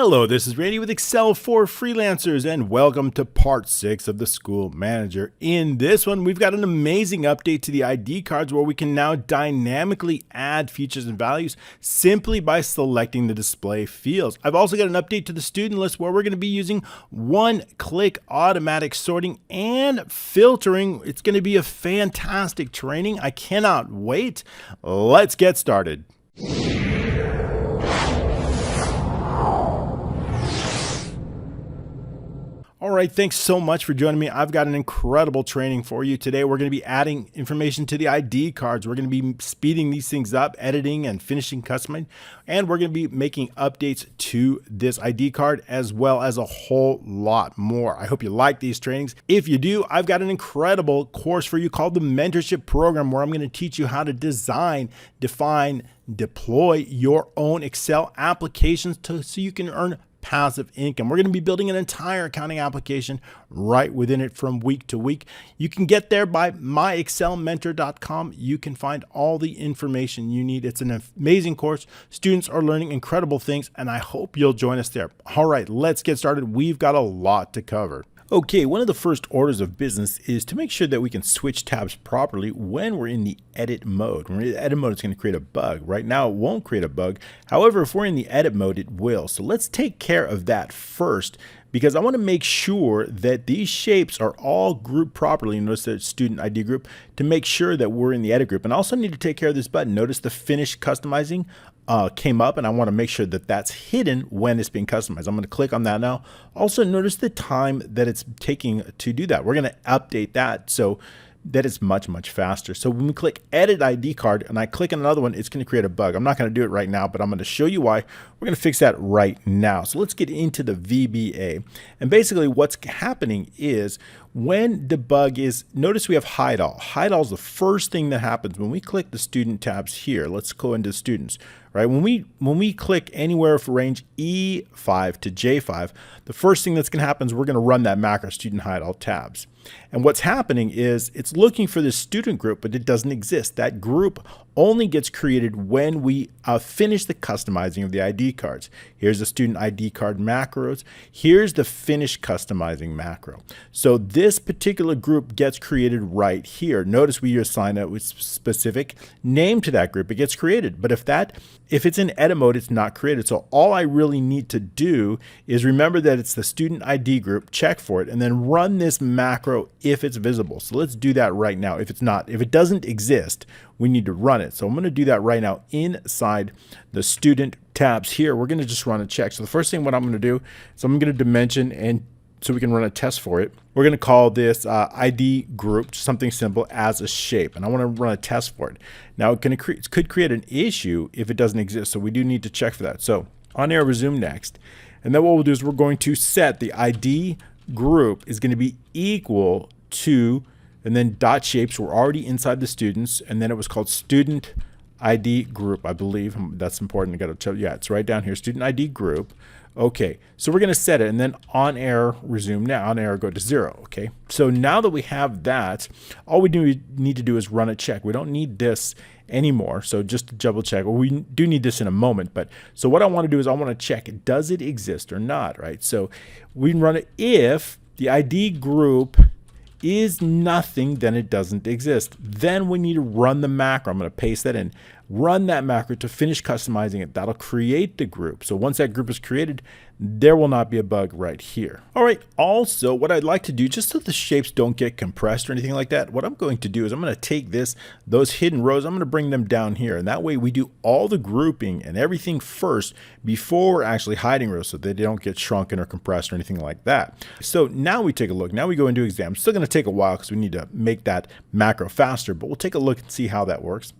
Hello, this is Randy with Excel for Freelancers, and welcome to part 6 of the School Manager. In this one, we've got an amazing update to the ID cards where we can now dynamically add features and values simply by selecting the display fields. I've also got an update to the student list where we're going to be using one-click automatic sorting and filtering. It's going to be a fantastic training. I cannot wait. Let's get started. All right, thanks so much for joining me. I've got an incredible training for you today. We're going to be adding information to the ID cards. We're going to be speeding these things up, editing and finishing customizing, and we're going to be making updates to this ID card as well as a whole lot more. I hope you like these trainings. If you do, I've got an incredible course for you called the Mentorship Program where I'm going to teach you how to design, define, deploy your own Excel applications so you can earn passive income. We're going to be building an entire accounting application right within it from week to week. You can get there by myexcelmentor.com. You can find all the information you need. It's an amazing course. Students are learning incredible things, and I hope you'll join us there. All right, let's get started. We've got a lot to cover. Okay, one of the first orders of business is to make sure that we can switch tabs properly when we're in the edit mode. When we're in the edit mode, it's going to create a bug. Right now, it won't create a bug. However, if we're in the edit mode, it will. So let's take care of that first, because I want to make sure that these shapes are all grouped properly. Notice that student ID group to make sure that we're in the edit group. And I also need to take care of this button. Notice the finish customizing came up, and I want to make sure that that's hidden when it's being customized. I'm going to click on that now. Also notice the time that it's taking to do that. We're going to update that so that it's much faster. So when we click edit ID card and I click on another one, it's going to create a bug. I'm not going to do it right now, but I'm going to show you why. We're going to fix that right now. So let's get into the VBA. And basically what's happening is when the bug is, notice we have hide all. Hide all is the first thing that happens when we click the student tabs here. Let's go into students, right? When we click anywhere for range E5 to J5, the first thing that's going to happen is we're going to run that macro student hide all tabs. And what's happening is it's looking for this student group, but it doesn't exist. That group only gets created when we finish the customizing of the ID cards. Here's the student ID card macros. Here's the finish customizing macro. So this particular group gets created right here. Notice we assign a specific name to that group. It gets created. But if it's in edit mode, it's not created. So all I really need to do is remember that it's the student ID group, check for it, and then run this macro if it's visible. So let's do that right now. If it doesn't exist, we need to run it. So I'm going to do that right now inside the student tabs here. We're going to just run a check. So the first thing what I'm going to do is I'm going to dimension, and so we can run a test for it. We're going to call this ID group, something simple, as a shape. And I want to run a test for it. Now it could create an issue if it doesn't exist. So we do need to check for that. So on air, resume next. And then what we'll do is we're going to set the ID group is going to be equal to, and then dot shapes were already inside the students, and then it was called student ID group. I believe that's important. I got to tell you, yeah, it's right down here, student ID group. Okay, so we're going to set it, and then on air, resume now. On air, go to 0. Okay, so now that we have that, all we need to do is run a check. We don't need this anymore. So just to double check, well, we do need this in a moment, but so what I want to do is I want to check, does it exist or not, right? So we can run it if the ID group is nothing, then it doesn't exist. Then we need to run the macro. I'm going to paste that in. Run that macro to finish customizing it. That'll create the group. So once that group is created, there will not be a bug right here. All right. Also, what I'd like to do, just so the shapes don't get compressed or anything like that, what I'm going to do is I'm going to take those hidden rows, I'm going to bring them down here. And that way we do all the grouping and everything first before we're actually hiding rows so that they don't get shrunken or compressed or anything like that. So now we take a look. Now we go into exam. It's still going to take a while because we need to make that macro faster, but we'll take a look and see how that works.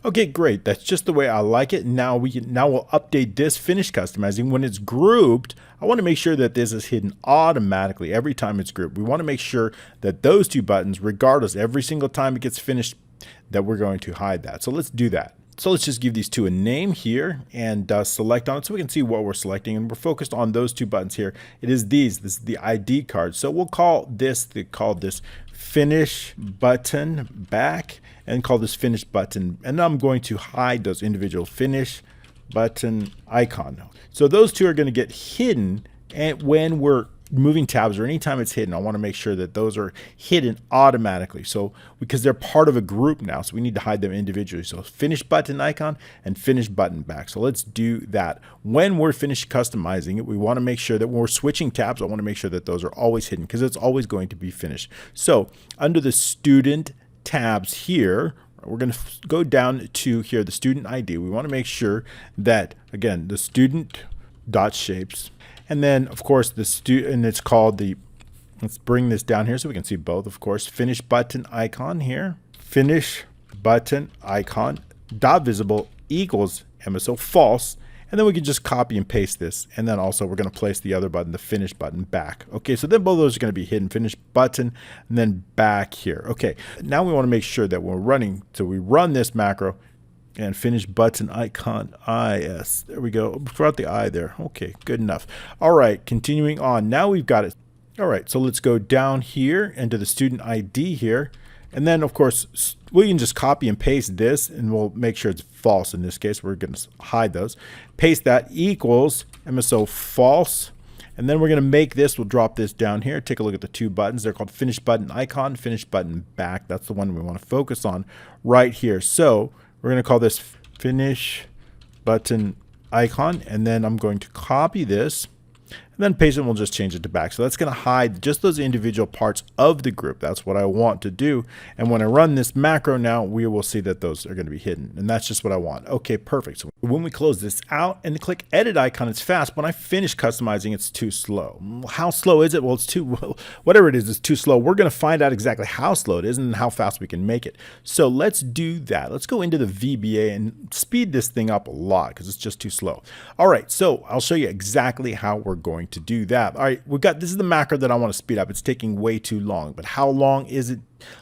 Okay, great. That's just the way I like it. Now we'll update this finish customizing. When it's grouped, I want to make sure that this is hidden automatically every time it's grouped. We want to make sure that those two buttons, regardless, every single time it gets finished, that we're going to hide that. So let's do that. So let's just give these two a name here and select on it so we can see what we're selecting. And we're focused on those two buttons here. It is these. This is the ID card. So we'll call this finish button back and call this finish button. And I'm going to hide those individual finish button icon. So those two are going to get hidden, and when we're moving tabs or anytime it's hidden, I want to make sure that those are hidden automatically. So because they're part of a group now, so we need to hide them individually. So finish button icon and finish button back. So let's do that. When we're finished customizing it, we want to make sure that when we're switching tabs, I want to make sure that those are always hidden because it's always going to be finished. So under the student tabs here, we're going to go down to here, the student ID. We want to make sure that, again, the student dot shapes, and then of course the student, and it's called the, let's bring this down here so we can see both, of course, finish button icon here, finish button icon dot visible equals MSO false, and then we can just copy and paste this, and then also we're going to place the other button, the finish button, back. Okay, so then both of those are going to be hidden, finish button, and then back here. Okay, now we want to make sure that when we're running, so we run this macro, and finish button icon IS. There we go. Throughout the I there. Okay, good enough. All right, continuing on. Now we've got it. All right, so let's go down here into the student ID here. And then, of course, we can just copy and paste this, and we'll make sure it's false. In this case, we're going to hide those. Paste that equals MSO false. And then we're going to make this, we'll drop this down here. Take a look at the two buttons. They're called finish button icon, finish button back. That's the one we want to focus on right here. So we're going to call this finish button icon, and then I'm going to copy this and then paste it, and we'll just change it to back. So that's going to hide just those individual parts of the group. That's what I want to do. And when I run this macro now, we will see that those are going to be hidden. And that's just what I want. Okay, perfect. So when we close this out and click edit icon, it's fast. When I finish customizing, it's too slow. How slow is it? Well, it's too, whatever it is, it's too slow. We're going to find out exactly how slow it is and how fast we can make it. So let's do that. Let's go into the VBA and speed this thing up a lot because it's just too slow. All right, so I'll show you exactly how we're going to do that. All right, this is the macro that I want to speed up. It's taking way too long, but how long is it?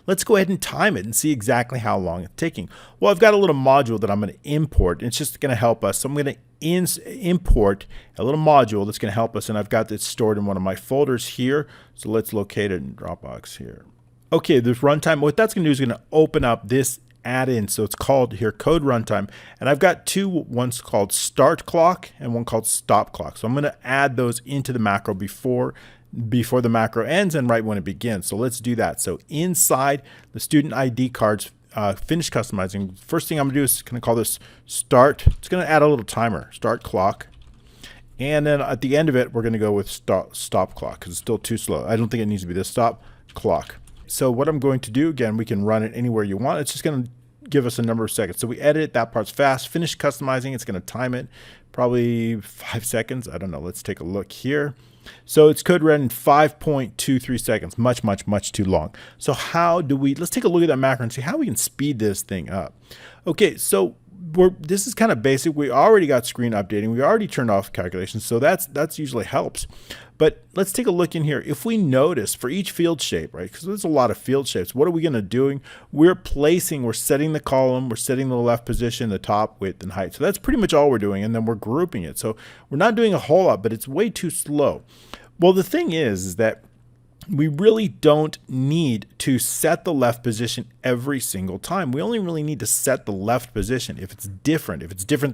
Let's go ahead and time it and see exactly how long it's taking. Well, I've got a little module that I'm going to import. It's just going to help us. So I'm going to import a little module that's going to help us, and I've got this stored in one of my folders here. So let's locate it in Dropbox here. Okay, this runtime, what that's going to do is going to open up this add-in. So it's called here code runtime, and I've got two, one's called start clock and one called stop clock. So I'm going to add those into the macro before the macro ends and right when it begins. So let's do that. So inside the student ID cards, finish customizing, first thing I'm going to do is going to call this start. It's going to add a little timer, start clock. And then at the end of it, we're going to go with stop clock because it's still too slow. I don't think it needs to be this stop clock. So what I'm going to do, again, we can run it anywhere you want. It's just going to give us a number of seconds. So we edit it, that part's fast. Finish customizing, it's going to time it, probably 5 seconds. I don't know. Let's take a look here. So it's code red in 5.23 seconds. Much too long. So how do we, let's take a look at that macro and see how we can speed this thing up. Okay, so this is kind of basic. We already got screen updating. We already turned off calculations. So that's usually helps. But let's take a look in here. If we notice for each field shape, right, because there's a lot of field shapes, what are we going to do? We're setting the column, we're setting the left position, the top, width, and height. So that's pretty much all we're doing, and then we're grouping it. So we're not doing a whole lot, but it's way too slow. Well, the thing is that we really don't need to set the left position every single time. We only really need to set the left position if it's different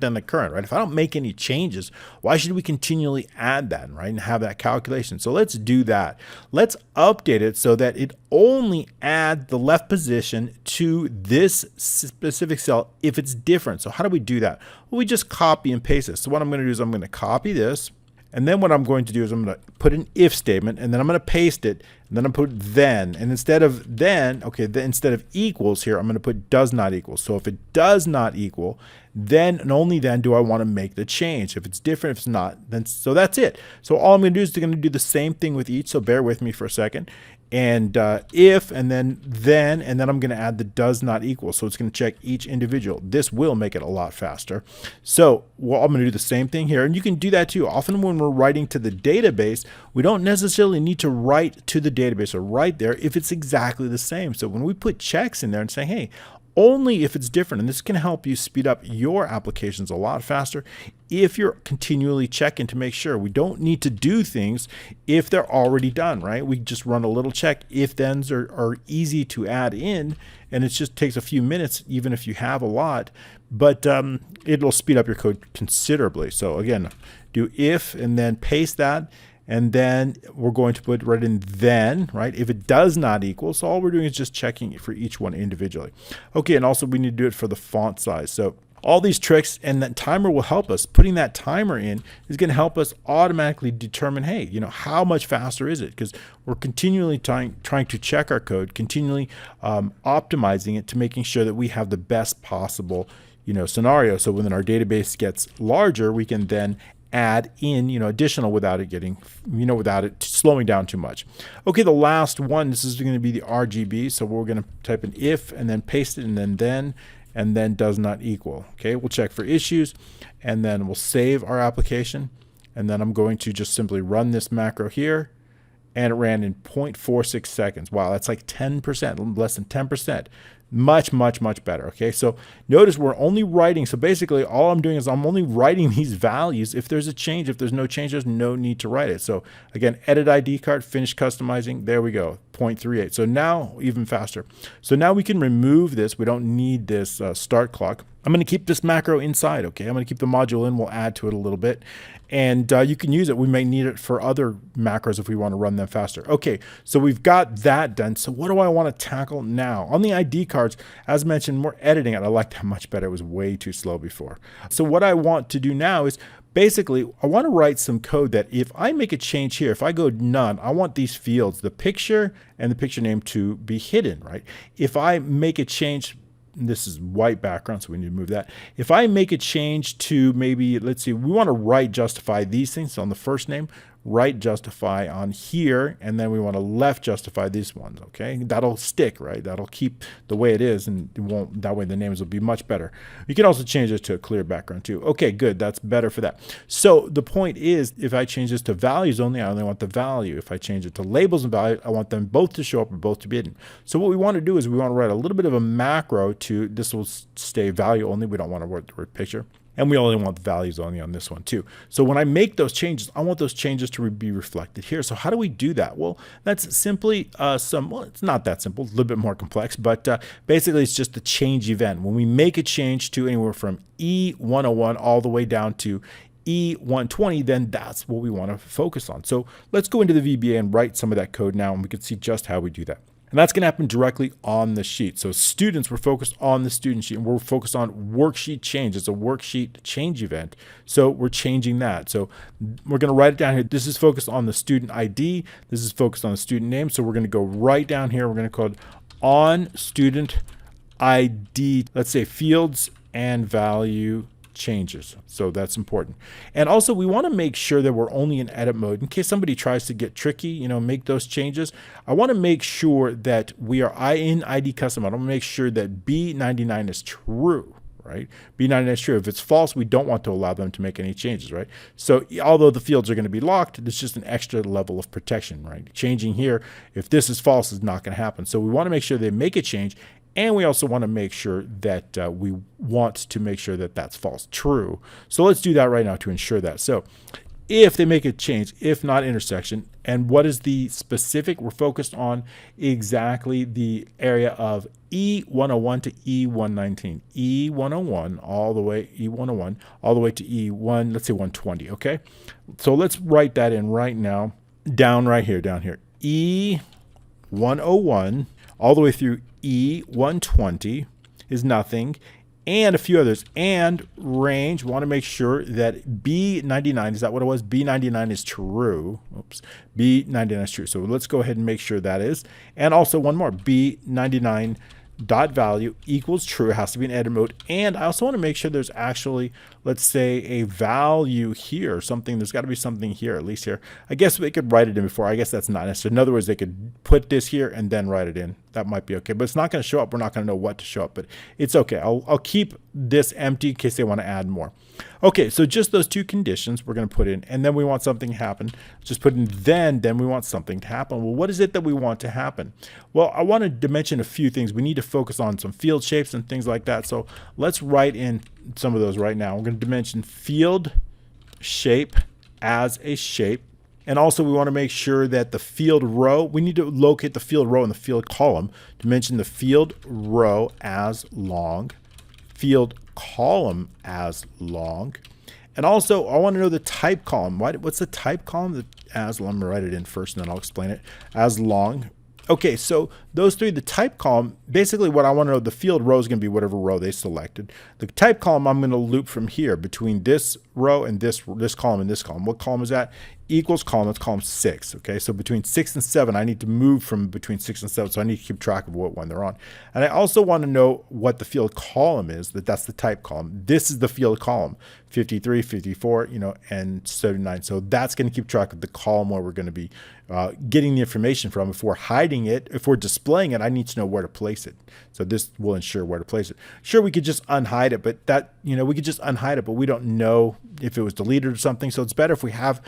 than the current, right? If I don't make any changes, why should we continually add that, right, and have that calculation? So let's do that. Let's update it so that it only adds the left position to this specific cell if it's different. So how do we do that? Well, we just copy and paste this. So what I'm going to do is I'm going to copy this. And then what I'm going to do is I'm going to put an if statement, and then I'm going to paste it, and then I'm going to put then. And instead of then, okay, instead of equals here, I'm going to put does not equal. So if it does not equal, then and only then do I want to make the change. If it's different, if it's not, then so that's it. So all I'm going to do is going to do the same thing with each. So bear with me for a second. And if, and then, and then I'm going to add the does not equal. So it's going to check each individual. This will make it a lot faster. So well, I'm going to do the same thing here. And you can do that too. Often when we're writing to the database, we don't necessarily need to write to the database or write there if it's exactly the same. So when we put checks in there and say, hey, only if it's different. And this can help you speed up your applications a lot faster if you're continually checking to make sure. We don't need to do things if they're already done, right? We just run a little check. If-thens are easy to add in, and it just takes a few minutes, even if you have a lot, but it'll speed up your code considerably. So again, do if and then paste that. And then we're going to put right in then, right? If it does not equal, so all we're doing is just checking it for each one individually. Okay, and also we need to do it for the font size. So all these tricks and that timer will help us. Putting that timer in is going to help us automatically determine, hey, how much faster is it? Because we're continually trying to check our code, continually optimizing it to making sure that we have the best possible scenario. So when our database gets larger, we can then add in additional without it getting without it slowing down too much. Okay, the last one, this is going to be the RGB. So we're going to type in if and then paste it and then does not equal. Okay, we'll check for issues and then we'll save our application, and then I'm going to just simply run this macro here, and it ran in 0.46 seconds. Wow, that's like 10%, less than 10%. Much, much, much better. Okay, so notice we're only writing. So basically all I'm doing is I'm only writing these values. If there's a change, if there's no change, there's no need to write it. So again, edit ID card, finish customizing. There we go, 0.38. So now even faster. So now we can remove this. We don't need this start clock. I'm going to keep this macro inside. Okay, I'm going to keep the module in. We'll add to it a little bit. And you can use it. We may need it for other macros if we want to run them faster. Okay, so we've got that done. So what do I want to tackle now? On the ID cards, as mentioned, more editing it. I like that much better. It was way too slow before. So what I want to do now is basically, I want to write some code that if I make a change here, if I go none, I want these fields, the picture and the picture name, to be hidden, right? If I make a change, this is white background, so we need to move that. If I make a change to maybe, let's see, we want to right justify these things. So on the first name, right justify on here, and then we want to left justify these ones. Okay, that'll stick, right? That'll keep the way it is, and it won't. That way the names will be much better. You can also change it to a clear background too. Okay, good. That's better for that. So the point is, if I change this to values only, I only want the value. If I change it to labels and value, I want them both to show up or both to be hidden. So what we want to do is we want to write a little bit of a macro to, this will stay value only. We don't want to write the word picture. And we only want the values only on this one too. So when I make those changes, I want those changes to be reflected here. So how do we do that? Well, that's simply well, it's not that simple, a little bit more complex, but basically it's just the change event. When we make a change to anywhere from E101 all the way down to E120, then that's what we want to focus on. So let's go into the VBA and write some of that code now, and we can see just how we do that. And that's going to happen directly on the sheet. So students, we're focused on the student sheet, and we're focused on worksheet change. It's a worksheet change event. So we're changing that. So we're going to write it down here. This is focused on the student ID. This is focused on the student name. So we're going to go right down here. We're going to call it on student ID. Let's say fields and value changes. So that's important. And also we want to make sure that we're only in edit mode in case somebody tries to get tricky, make those changes. I want to make sure that we are in ID custom. I want to make sure that B99 is true, right? B99 is true. If it's false, we don't want to allow them to make any changes, right? So although the fields are going to be locked, it's just an extra level of protection, right? Changing here, if this is false, is not going to happen. So we want to make sure they make a change. And we also want to make sure that that's false. True. So let's do that right now to ensure that. So if they make a change, if not intersection, and what is the specific? We're focused on exactly the area of E101 to E119. E101 all the way, E101 all the way to E1, let's say 120, okay? So let's write that in right now, down here. E101 all the way through E120 is nothing, and a few others. And range, we want to make sure that B99, is that what it was? B99 is true. Oops, B99 is true. So let's go ahead and make sure that is. And also one more, B99 dot value equals true. It has to be in edit mode. And I also want to make sure there's actually, let's say a value here, something, there's got to be something here, at least here. I guess they could write it in before. I guess that's not necessary. In other words, they could put this here and then write it in. That might be okay, but it's not going to show up. We're not going to know what to show up, but it's okay. I'll keep this empty in case they want to add more. Okay, so just those two conditions we're going to put in, and then we want something to happen. Just put in then we want something to happen. Well, what is it that we want to happen? Well, I wanted to mention a few things. We need to focus on some field shapes and things like that. So let's write in some of those right now. We're going to dimension field shape as a shape. And also we want to make sure that the field row, we need to locate the field row and the field column. Dimension the field row as long, field column as long. And also I want to know the type column. What's the type column? The as long. I'm going to write it in first and then I'll explain it. As long. Okay, so those three, the type column, basically what I want to know, the field row is going to be whatever row they selected. The type column, I'm going to loop from here between this row and this column and this column. What column is that? Equals column, that's column 6. Okay, so between 6 and 7, I need to move from between 6 and 7, so I need to keep track of what one they're on. And I also want to know what the field column is, that's the type column. This is the field column, 53, 54, and 79. So that's going to keep track of the column where we're going to be getting the information from. If we're hiding it, if we're displaying it, I need to know where to place it. So this will ensure where to place it. Sure, we could just unhide it, but we could just unhide it, but we don't know if it was deleted or something. So it's better if we have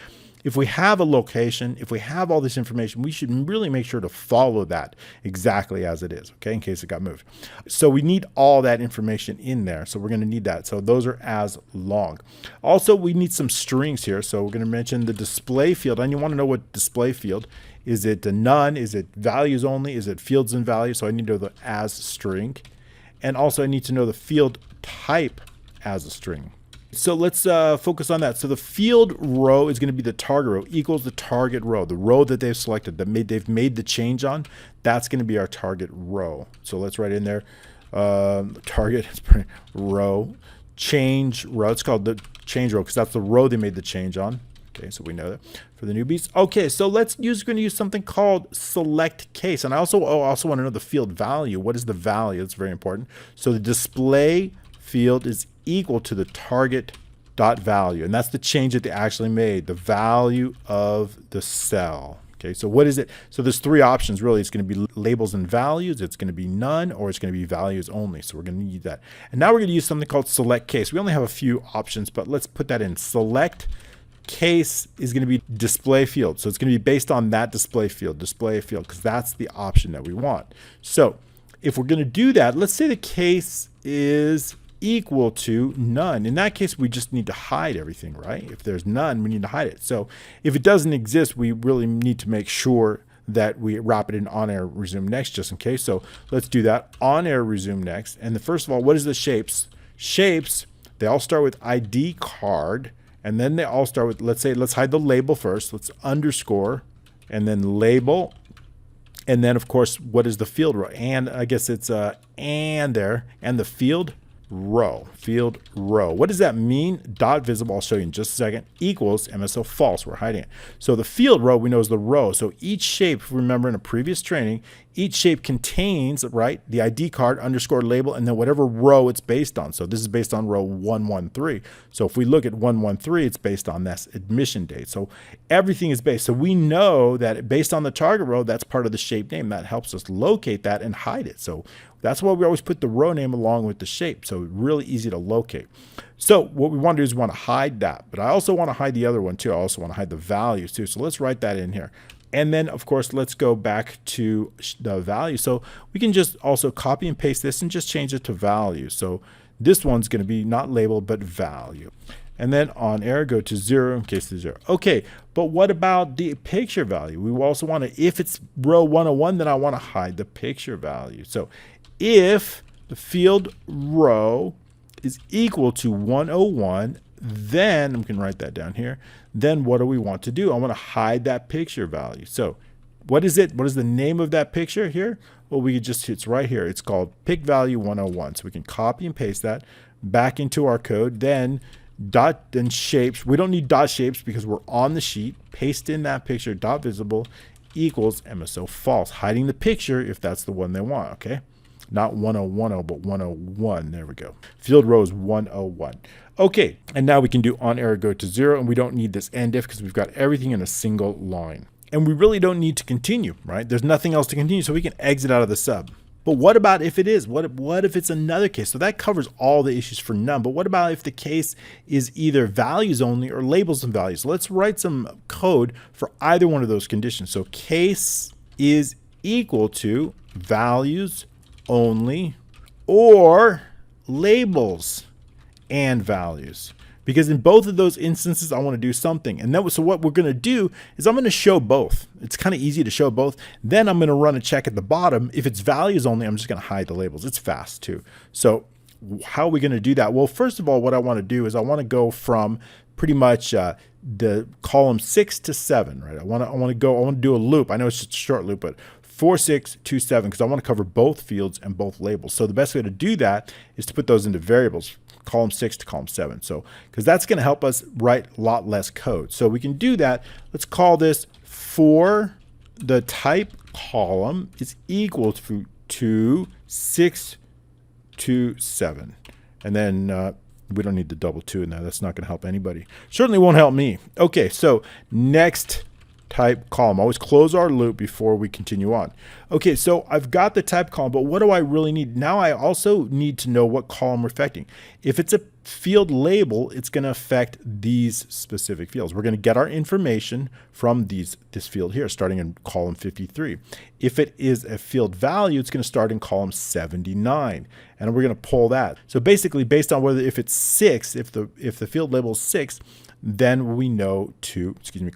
a location, if we have all this information, we should really make sure to follow that exactly as it is, okay, in case it got moved. So we need all that information in there. So we're going to need that. So those are as long. Also, we need some strings here. So we're going to mention the display field. And you want to know what display field. Is it a none? Is it values only? Is it fields and values? So I need to know the as string. And also I need to know the field type as a string. So let's focus on that. So the field row is going to be the target row equals the target row, the row that they've selected, they've made the change on. That's going to be our target row. So let's write in there target row, change row. It's called the change row because that's the row they made the change on. Okay, so we know that for the newbies. Okay, so we're going to use something called select case. And I also want to know the field value. What is the value? That's very important. So the display field is equal to the target dot value, and that's the change that they actually made, the value of the cell. Okay, so what is it? So there's three options really. It's going to be labels and values, it's going to be none, or it's going to be values only. So we're going to need that. And now we're going to use something called select case. We only have a few options, but let's put that in. Select case is going to be display field. So it's going to be based on that display field, because that's the option that we want. So if we're going to do that, let's say the case is equal to none. In that case, we just need to hide everything, right? If there's none, we need to hide it. So if it doesn't exist, we really need to make sure that we wrap it in on air resume next just in case. So let's do that. On air resume next. And first of all, what is the shapes? Shapes, they all start with ID card, and then they all start with, let's hide the label first. Let's underscore and then label. And then of course, what is the field row? And I guess it's and there, and the field row. What does that mean? Dot visible, I'll show you in just a second, equals MSO false. We're hiding it. So the field row we know is the row. So each shape, remember in a previous training, each shape contains, right, the ID card, underscore label, and then whatever row it's based on. So this is based on row 113. So if we look at 113, it's based on this admission date. So everything is based. So we know that based on the target row, that's part of the shape name. That helps us locate that and hide it. So that's why we always put the row name along with the shape. So really easy to locate. So what we want to do is we want to hide that. But I also want to hide the other one too. I also want to hide the values too. So let's write that in here. And then, of course, let's go back to the value. So we can just also copy and paste this and just change it to value. So this one's going to be not label, but value. And then on air, go to 0 in case it's 0. Okay, but what about the picture value? We also want to, if it's row 101, then I want to hide the picture value. So if the field row is equal to 101, then we can write that down here. Then what do we want to do? I want to hide that picture value. So what is it? What is the name of that picture here? Well, we could just, it's right here. It's called pick value 101. So we can copy and paste that back into our code. Then dot and shapes. We don't need dot shapes because we're on the sheet. Paste in that picture, dot visible equals MSO false, hiding the picture if that's the one they want, okay? Not 1010, but 101. There we go. Field row is 101. Okay, and now we can do on error go to 0, and we don't need this end if because we've got everything in a single line. And we really don't need to continue, right? There's nothing else to continue, so we can exit out of the sub. But what about if it is? What if it's another case? So that covers all the issues for none. But what about if the case is either values only or labels and values? So let's write some code for either one of those conditions. So case is equal to values only or labels and values. Because in both of those instances, I want to do something. And so what we're going to do is I'm going to show both. It's kind of easy to show both. Then I'm going to run a check at the bottom. If it's values only, I'm just going to hide the labels. It's fast too. So how are we going to do that? Well, first of all, what I want to do is I want to go from pretty much the column 6 to 7, right? I want to do a loop. I know it's just a short loop, but 4, 6, 2, 7, because I want to cover both fields and both labels. So the best way to do that is to put those into variables, column 6 to column 7. So, because that's going to help us write a lot less code. So we can do that. Let's call this for the type column is equal to 6 to 7. And then we don't need the double 2 in there. That's not going to help anybody. Certainly won't help me. Okay, so next type column. Always close our loop before we continue on. Okay, so I've got the type column, but what do I really need? Now I also need to know what column we're affecting. If it's a field label, it's going to affect these specific fields. We're going to get our information from this field here, starting in column 53. If it is a field value, it's going to start in column 79, and we're going to pull that. So basically, based on if it's 6, if the field label is 6, then we know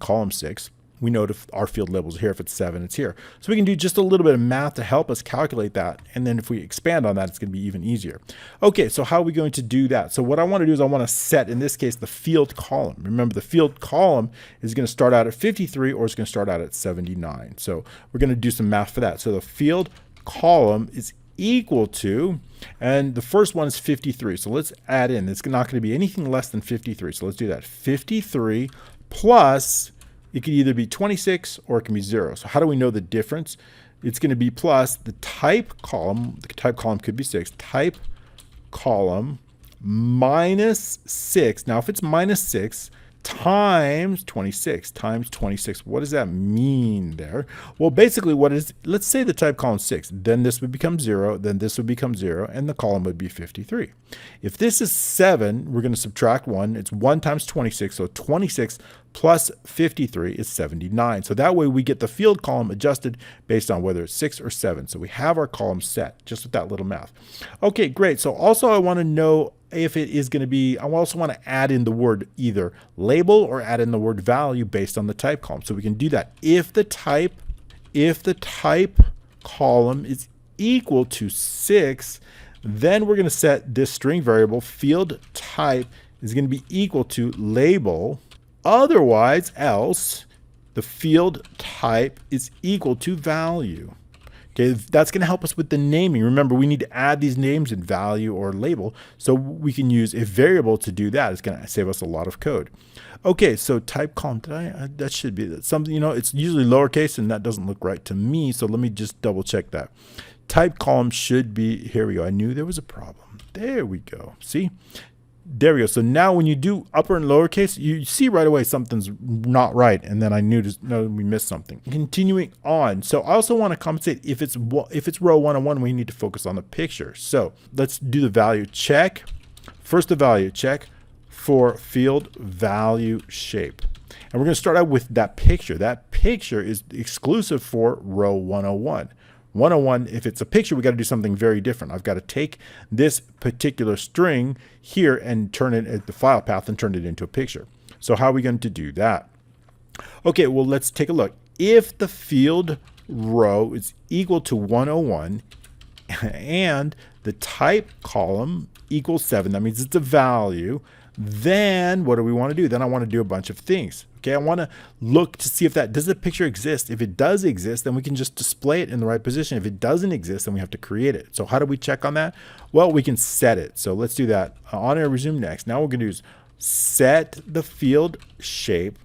column 6. We know if our field label is here. If it's 7, it's here. So we can do just a little bit of math to help us calculate that. And then if we expand on that, it's going to be even easier. Okay, so how are we going to do that? So what I want to do is I want to set, in this case, the field column. Remember, the field column is going to start out at 53 or it's going to start out at 79. So we're going to do some math for that. So the field column is equal to, and the first one is 53. So let's add in. It's not going to be anything less than 53. So let's do that. 53 plus, it could either be 26 or it can be 0. So how do we know the difference? It's going to be plus the type column. The type column could be 6. Type column minus 6. Now, if it's minus 6 times 26, what does that mean there? Well, basically let's say the type column 6, then this would become 0, then this would become 0, and the column would be 53. If this is 7, we're going to subtract 1. It's 1 times 26, so 26 plus 53 is 79. So that way we get the field column adjusted based on whether it's 6 or 7. So we have our column set just with that little math. Okay, great. So also I want to know if it is going to be, I also want to add in the word either label or add in the word value based on the type column. So we can do that. If the type column is equal to 6, then we're going to set this string variable field type is going to be equal to label. Otherwise, else the field type is equal to value. Okay, that's going to help us with the naming. Remember, we need to add these names in value or label, so we can use a variable to do that. It's going to save us a lot of code. Okay, so type column, that should be something, it's usually lowercase, and that doesn't look right to me, so let me just double check that. Type column should be, here we go. I knew there was a problem. There we go. See? There we go. So now when you do upper and lowercase, you see right away something's not right. And then I knew we missed something. Continuing on. So I also want to compensate if it's row 101, we need to focus on the picture. So let's do the value check. First the value check for field value shape. And we're going to start out with that picture. That picture is exclusive for row 101. 101, if it's a picture, we got to do something very different. I've got to take this particular string here and turn it at the file path and turn it into a picture. So how are we going to do that? Okay, well, let's take a look. If the field row is equal to 101 and the type column equals 7, that means it's a value, then what do we want to do? Then I want to do a bunch of things. Okay, I want to look to see if does the picture exist. If it does exist, then we can just display it in the right position. If it doesn't exist, then we have to create it. So how do we check on that? Well, we can set it. So let's do that. On air resume next. Now what we're going to do is set the field shape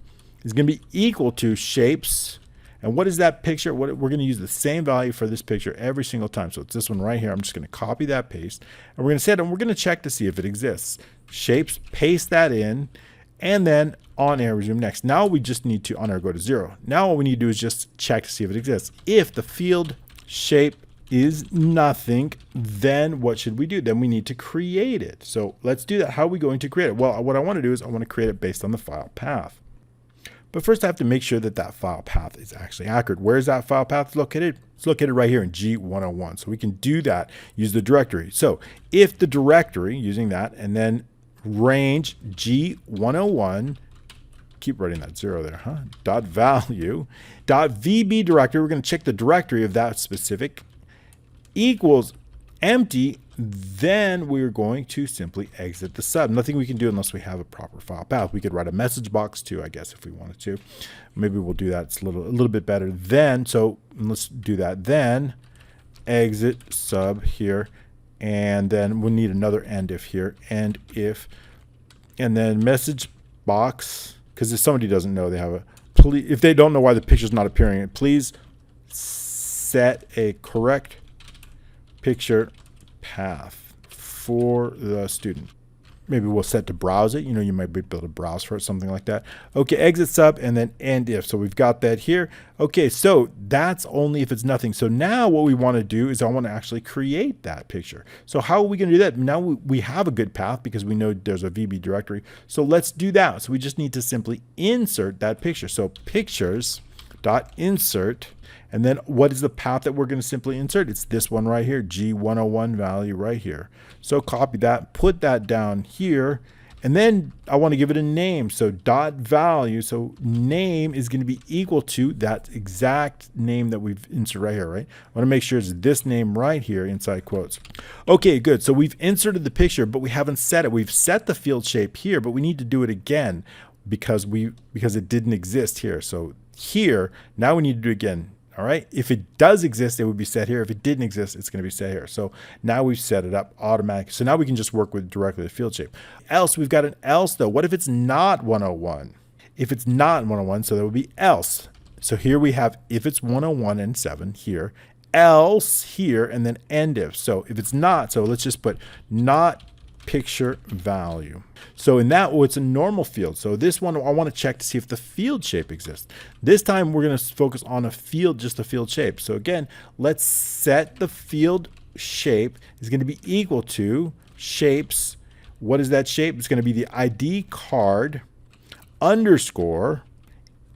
is going to be equal to shapes, And what is that picture? We're going to use the same value for this picture every single time. So it's this one right here. I'm just going to copy that, paste, and we're going to set it, and we're going to check to see if it exists. Shapes, paste that in, and then on air resume next. Now we just need to on air go to 0. Now all we need to do is just check to see if it exists. If the field shape is nothing, then what should we do? Then we need to create it. So let's do that. How are we going to create it? Well, what I want to do is I want to create it based on the file path. But first I have to make sure that that file path is actually accurate. Where is that file path located? It's located right here in G101. So we can do that, use the directory. So if the directory, using that, and then range G101, keep writing that 0 there, huh? Dot value, dot VB directory, we're going to check the directory of that specific, equals empty, then we're going to simply exit the sub. Nothing we can do unless we have a proper file path. We could write a message box too, I guess, if we wanted to. Maybe we'll do that. It's a little bit better. Then, so let's do that. Then exit sub here, and then we'll need another end if here, and if, and then message box, because if somebody doesn't know, they have a, please, if they don't know why the picture's not appearing, please set a correct picture path for the student. Maybe we'll set to browse it. You know, you might be able to browse for it, something like that. Okay, exit sub and then end if. So we've got that here. Okay, so that's only if it's nothing. So now what we want to do is I want to actually create that picture. So how are we going to do that? Now we have a good path because we know there's a VB directory. So let's do that. So we just need to simply insert that picture. So pictures dot insert. And then what is the path that we're going to simply insert? It's this one right here, G101 value right here. So copy that, put that down here, and then I want to give it a name. So dot value, so name is going to be equal to that exact name that we've inserted right here, right? I want to make sure it's this name right here inside quotes. Okay, good. So we've inserted the picture, but we haven't set it. We've set the field shape here, but we need to do it again because it didn't exist here. So here, now we need to do it again. All right, if it does exist, it would be set here. If it didn't exist, it's going to be set here. So now we've set it up automatically. So now we can just work with directly the field shape. Else, we've got an else though. What if it's not 101? If it's not 101, so that would be else. So here we have if it's 101 and 7 here, else here, and then end if. So if it's not, so let's just put not picture value. So in that, it's a normal field. So this one, I want to check to see if the field shape exists. This time we're going to focus on a field, just a field shape. So again, let's set the field shape is going to be equal to shapes. What is that shape? It's going to be the ID card underscore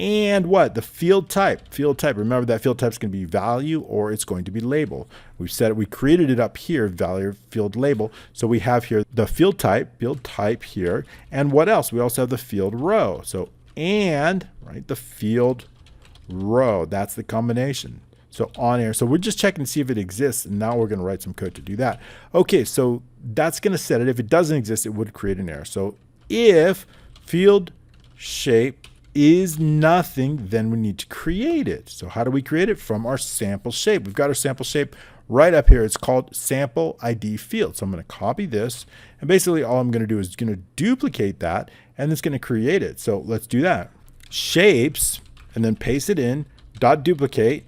and what? The field type. Field type. Remember that field type is going to be value or it's going to be label. We've set it, we created it up here, value field label. So we have here the field type here. And what else? We also have the field row. So and right, the field row. That's the combination. So on air. So we're just checking to see if it exists. And now we're going to write some code to do that. Okay, so that's going to set it. If it doesn't exist, it would create an error. So if field shape is nothing, then we need to create it. So how do we create it? From our sample shape. We've got our sample shape right up here. It's called sample ID field. So I'm going to copy this, and basically all I'm going to do is going to duplicate that, and it's going to create it. So let's do that. Shapes, and then paste it in, dot duplicate,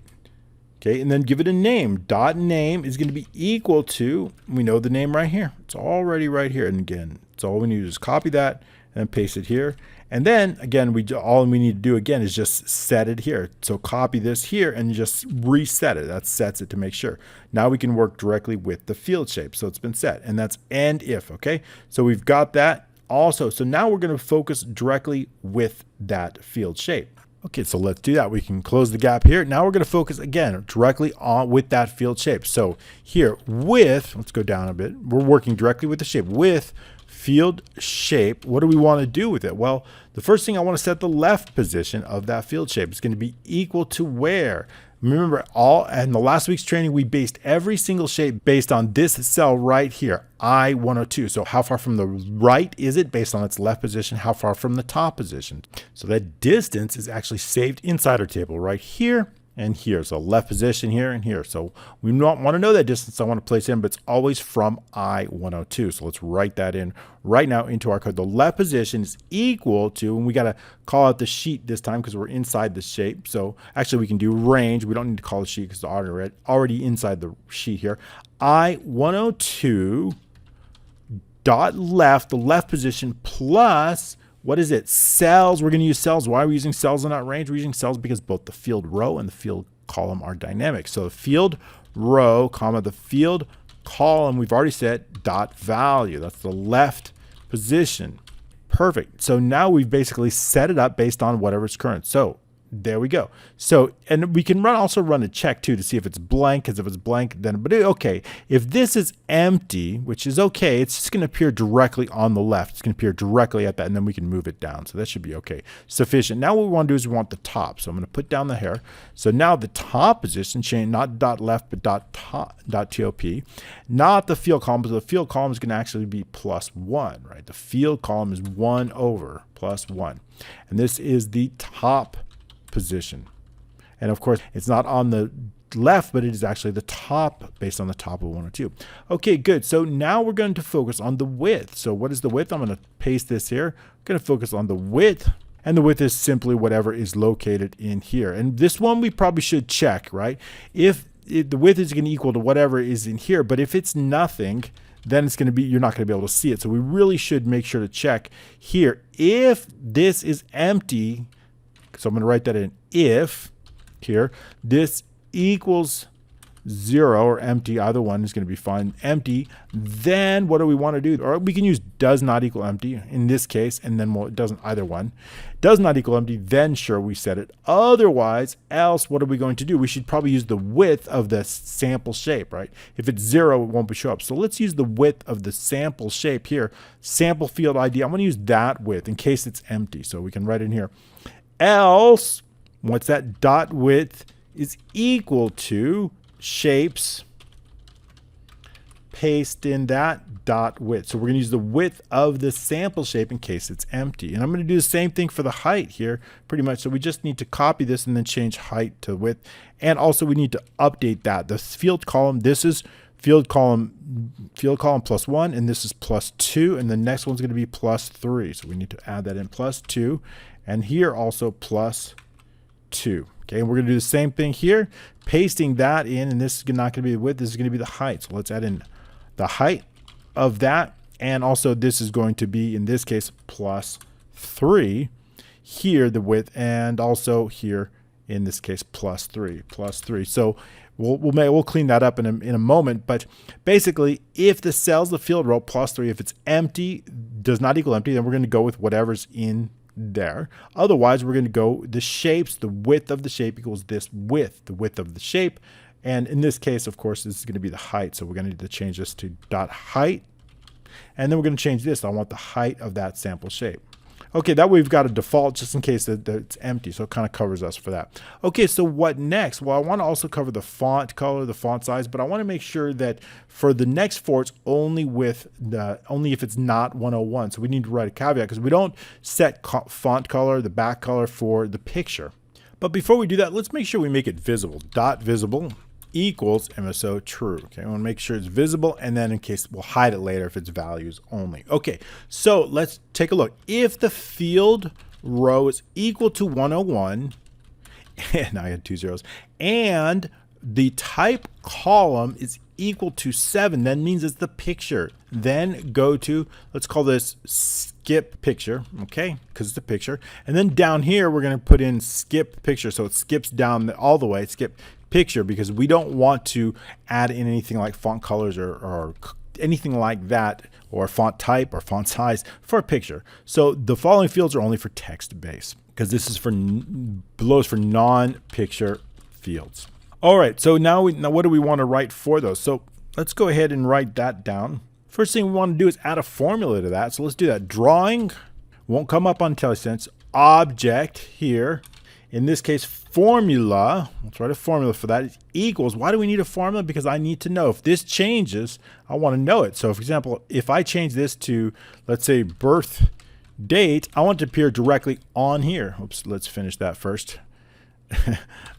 okay, and then give it a name. Dot name is going to be equal to, we know the name right here. It's already right here. And again, it's all we need to do is copy that and paste it here. And then again, all we need to do again is just set it here. So copy this here and just reset it. That sets it to make sure. Now we can work directly with the field shape. So it's been set, and that's end if, okay? So we've got that also. So now we're going to focus directly with that field shape. Okay, so let's do that. We can close the gap here. Now we're going to focus again directly on with that field shape. So here with, let's go down a bit. We're working directly with the shape with field shape. What do we want to do with it? Well, the first thing I want to set the left position of that field shape. It's going to be equal to where? Remember, in the last week's training, we based every single shape based on this cell right here, I-102. So how far from the right is it based on its left position? How far from the top position? So that distance is actually saved inside our table right here. and here. So left position here and here. So we don't want to know that distance I want to place in, but it's always from I-102. So let's write that in right now into our code. The left position is equal to, and we got to call out the sheet this time because we're inside the shape. So actually we can do range. We don't need to call the sheet because it's already inside the sheet here. I-102 dot left, the left position plus, what is it? Cells. We're going to use cells. Why are we using cells and not range? We're using cells because both the field row and the field column are dynamic. So the field row, comma, the field column, we've already said dot value. That's the left position. Perfect. So now we've basically set it up based on whatever's current. So there we go. So, and we can also run a check too to see if it's blank, because if it's blank, then, but okay, if this is empty, which is okay, it's just going to appear directly on the left. It's going to appear directly at that, and then we can move it down. So that should be okay. Sufficient. Now what we want to do is we want the top. So I'm going to put down the hair. So now the top position change, not dot left, but dot top, not the field column, because the field column is going to actually be +1, right? The field column is 1 over +1. And this is the top position. And of course, it's not on the left, but it is actually the top based on the top of 102. Okay, good. So now we're going to focus on the width. So what is the width? I'm going to paste this here. I'm going to focus on the width. And the width is simply whatever is located in here. And this one we probably should check, right? If the width is going to equal to whatever is in here, but if it's nothing, then it's going to be, you're not going to be able to see it. So we really should make sure to check here. If this is empty, so I'm going to write that in if here, this equals 0 or empty, either one is going to be fine, empty, then what do we want to do? Or we can use does not equal empty in this case, and then it doesn't, either one. Does not equal empty, then sure, we set it. Otherwise, else, what are we going to do? We should probably use the width of the sample shape, right? If it's 0, it won't show up. So let's use the width of the sample shape here. Sample field ID, I'm going to use that width in case it's empty. So we can write in here. Else, what's that? Dot width is equal to shapes, paste in that dot width. So we're going to use the width of the sample shape in case it's empty. And I'm going to do the same thing for the height here pretty much. So we just need to copy this and then change height to width. And also we need to update that. The field column, this is field column +1, and this is +2, and the next one's going to be +3. So we need to add that in +2. And here also +2. Okay, and we're going to do the same thing here, pasting that in, and this is not going to be the width, this is going to be the height. So let's add in the height of that, and also this is going to be, in this case, +3. Here, the width, and also here, in this case, +3. So we'll clean that up in a moment, but basically, if the cells, the field row, +3, if it's empty, does not equal empty, then we're going to go with whatever's in there. Otherwise, we're going to go the shapes, the width of the shape equals this width, the width of the shape. And in this case, of course, this is going to be the height. So we're going to need to change this to dot height. And then we're going to change this. I want the height of that sample shape. Okay, that way we've got a default just in case that it's empty, so it kind of covers us for that. Okay, so what next? Well, I want to also cover the font color, the font size, but I want to make sure that for the next four, it's only if it's not 101. So we need to write a caveat because we don't set font color, the back color for the picture. But before we do that, let's make sure we make it visible. Dot visible equals MSO true. Okay, I want to make sure it's visible, and then in case we'll hide it later if it's values only. Okay, so let's take a look. If the field row is equal to 101, and I had 2 zeros, and the type column is equal to 7, that means it's the picture. Then go to, let's call this skip picture, okay, because it's a picture. And then down here, we're going to put in skip picture. So it skips down all the way, skip picture, because we don't want to add in anything like font colors or anything like that, or font type or font size for a picture. So the following fields are only for text based, because this is below is for non-picture fields. All right, so now what do we want to write for those? So let's go ahead and write that down. First thing we want to do is add a formula to that. So let's do that. Drawing won't come up on IntelliSense. Object here, in this case, formula, let's write a formula for that, is equals, why do we need a formula? Because I need to know if this changes, I want to know it. So for example, if I change this to, let's say, birth date, I want it to appear directly on here. Oops, let's finish that first.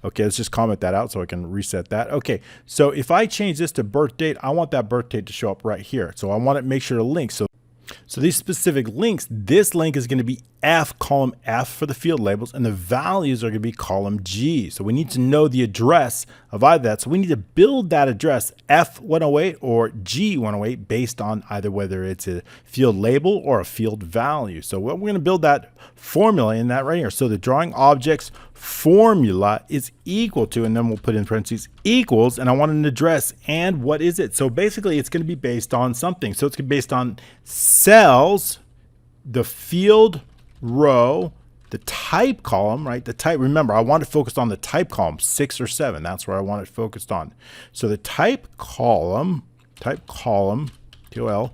Okay, let's just comment that out so I can reset that. Okay, so if I change this to birth date, I want that birth date to show up right here. So I want to make sure to link. So these specific links, this link is going to be F, column F for the field labels, and the values are going to be column G. So we need to know the address of either that. So we need to build that address F108 or G108 based on either whether it's a field label or a field value. So we're going to build that formula in that right here. So the drawing objects formula is equal to, and then we'll put in parentheses, equals, and I want an address, and what is it? So basically it's going to be based on something. So it's based on cells, the field row, the type column, right? The type, remember, I want it focused on the type column, 6 or 7. That's where I want it focused on. So the type column, TOL,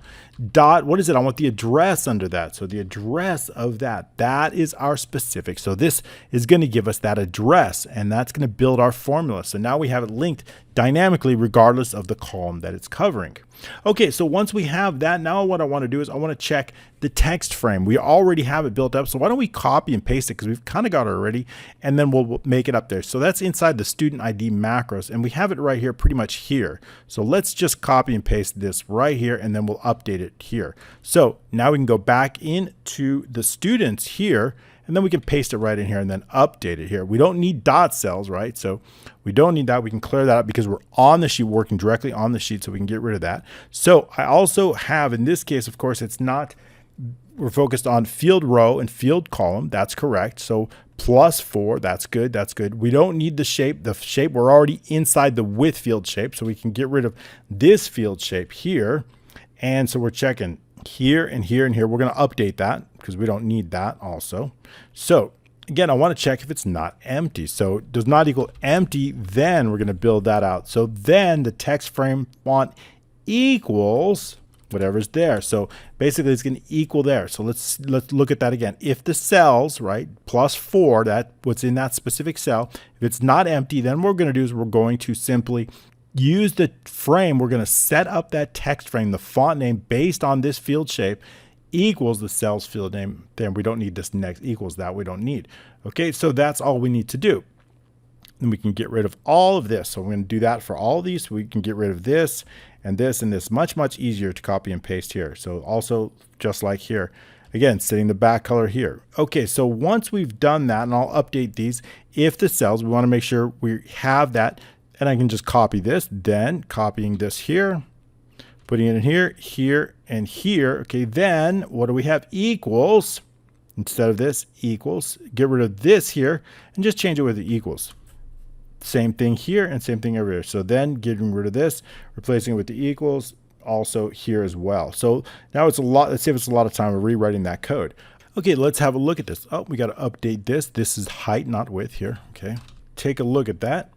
dot, what is it? I want the address under that. So the address of that is our specific. So this is going to give us that address, and that's going to build our formula. So now we have it linked dynamically regardless of the column that it's covering. Okay, so once we have that, now what I want to do is I want to check the text frame. We already have it built up, so why don't we copy and paste it, because we've kind of got it already, and then we'll make it up there. So that's inside the student ID macros, and we have it right here, pretty much here. So let's just copy and paste this right here, and then we'll update it here. So now we can go back into the students here, and then we can paste it right in here and then update it here. We don't need dot cells, right? So we don't need that. We can clear that up because we're on the sheet, working directly on the sheet, so we can get rid of that. So I also have, in this case, of course, it's not, we're focused on field row and field column. That's correct. So +4, that's good. That's good. We don't need the shape. The shape, we're already inside the with field shape, so we can get rid of this field shape here. And so we're checking here and here and here. We're going to update that because we don't need that also. So again, I want to check if it's not empty. So it does not equal empty, then we're going to build that out. So then the text frame font equals whatever's there. So basically it's going to equal there. So let's look at that again. If the cells, right, +4, that what's in that specific cell, if it's not empty, then what we're going to do is we're going to simply use the frame. We're going to set up that text frame, the font name based on this field shape equals the cell's field name. Then we don't need this next equals that we don't need. Okay, so that's all we need to do. Then we can get rid of all of this. So we're going to do that for all of these. We can get rid of this and this and this. Much, much easier to copy and paste here. So also just like here, again, setting the back color here. Okay, so once we've done that, and I'll update these, if the cells, we want to make sure we have that. And I can just copy this, then copying this here, putting it in here, here, and here. Okay, then what do we have? Equals, instead of this, equals. Get rid of this here and just change it with the equals. Same thing here and same thing over here. So then getting rid of this, replacing it with the equals, also here as well. So now it's a lot, let's save us a lot of time of rewriting that code. Okay, let's have a look at this. Oh, we got to update this. This is height, not width here. Okay, take a look at that.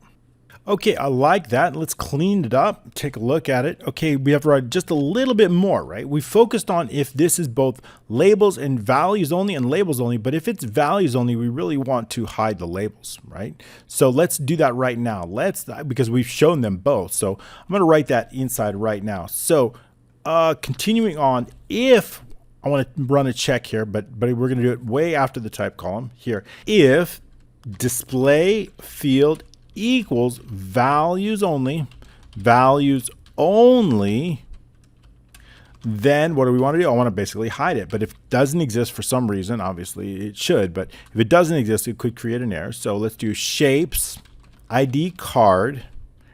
Okay, I like that. Let's clean it up, take a look at it. Okay, we have to write just a little bit more, right? We focused on if this is both labels and values only and labels only, but if it's values only, we really want to hide the labels, right? So let's do that right now. Because we've shown them both. So I'm gonna write that inside right now. So continuing on, if I want to run a check here, but we're gonna do it way after the type column here. If display field equals values only, then what do we want to do? I want to basically hide it. But if it doesn't exist for some reason, obviously it should, but if it doesn't exist, it could create an error. So let's do shapes, ID card,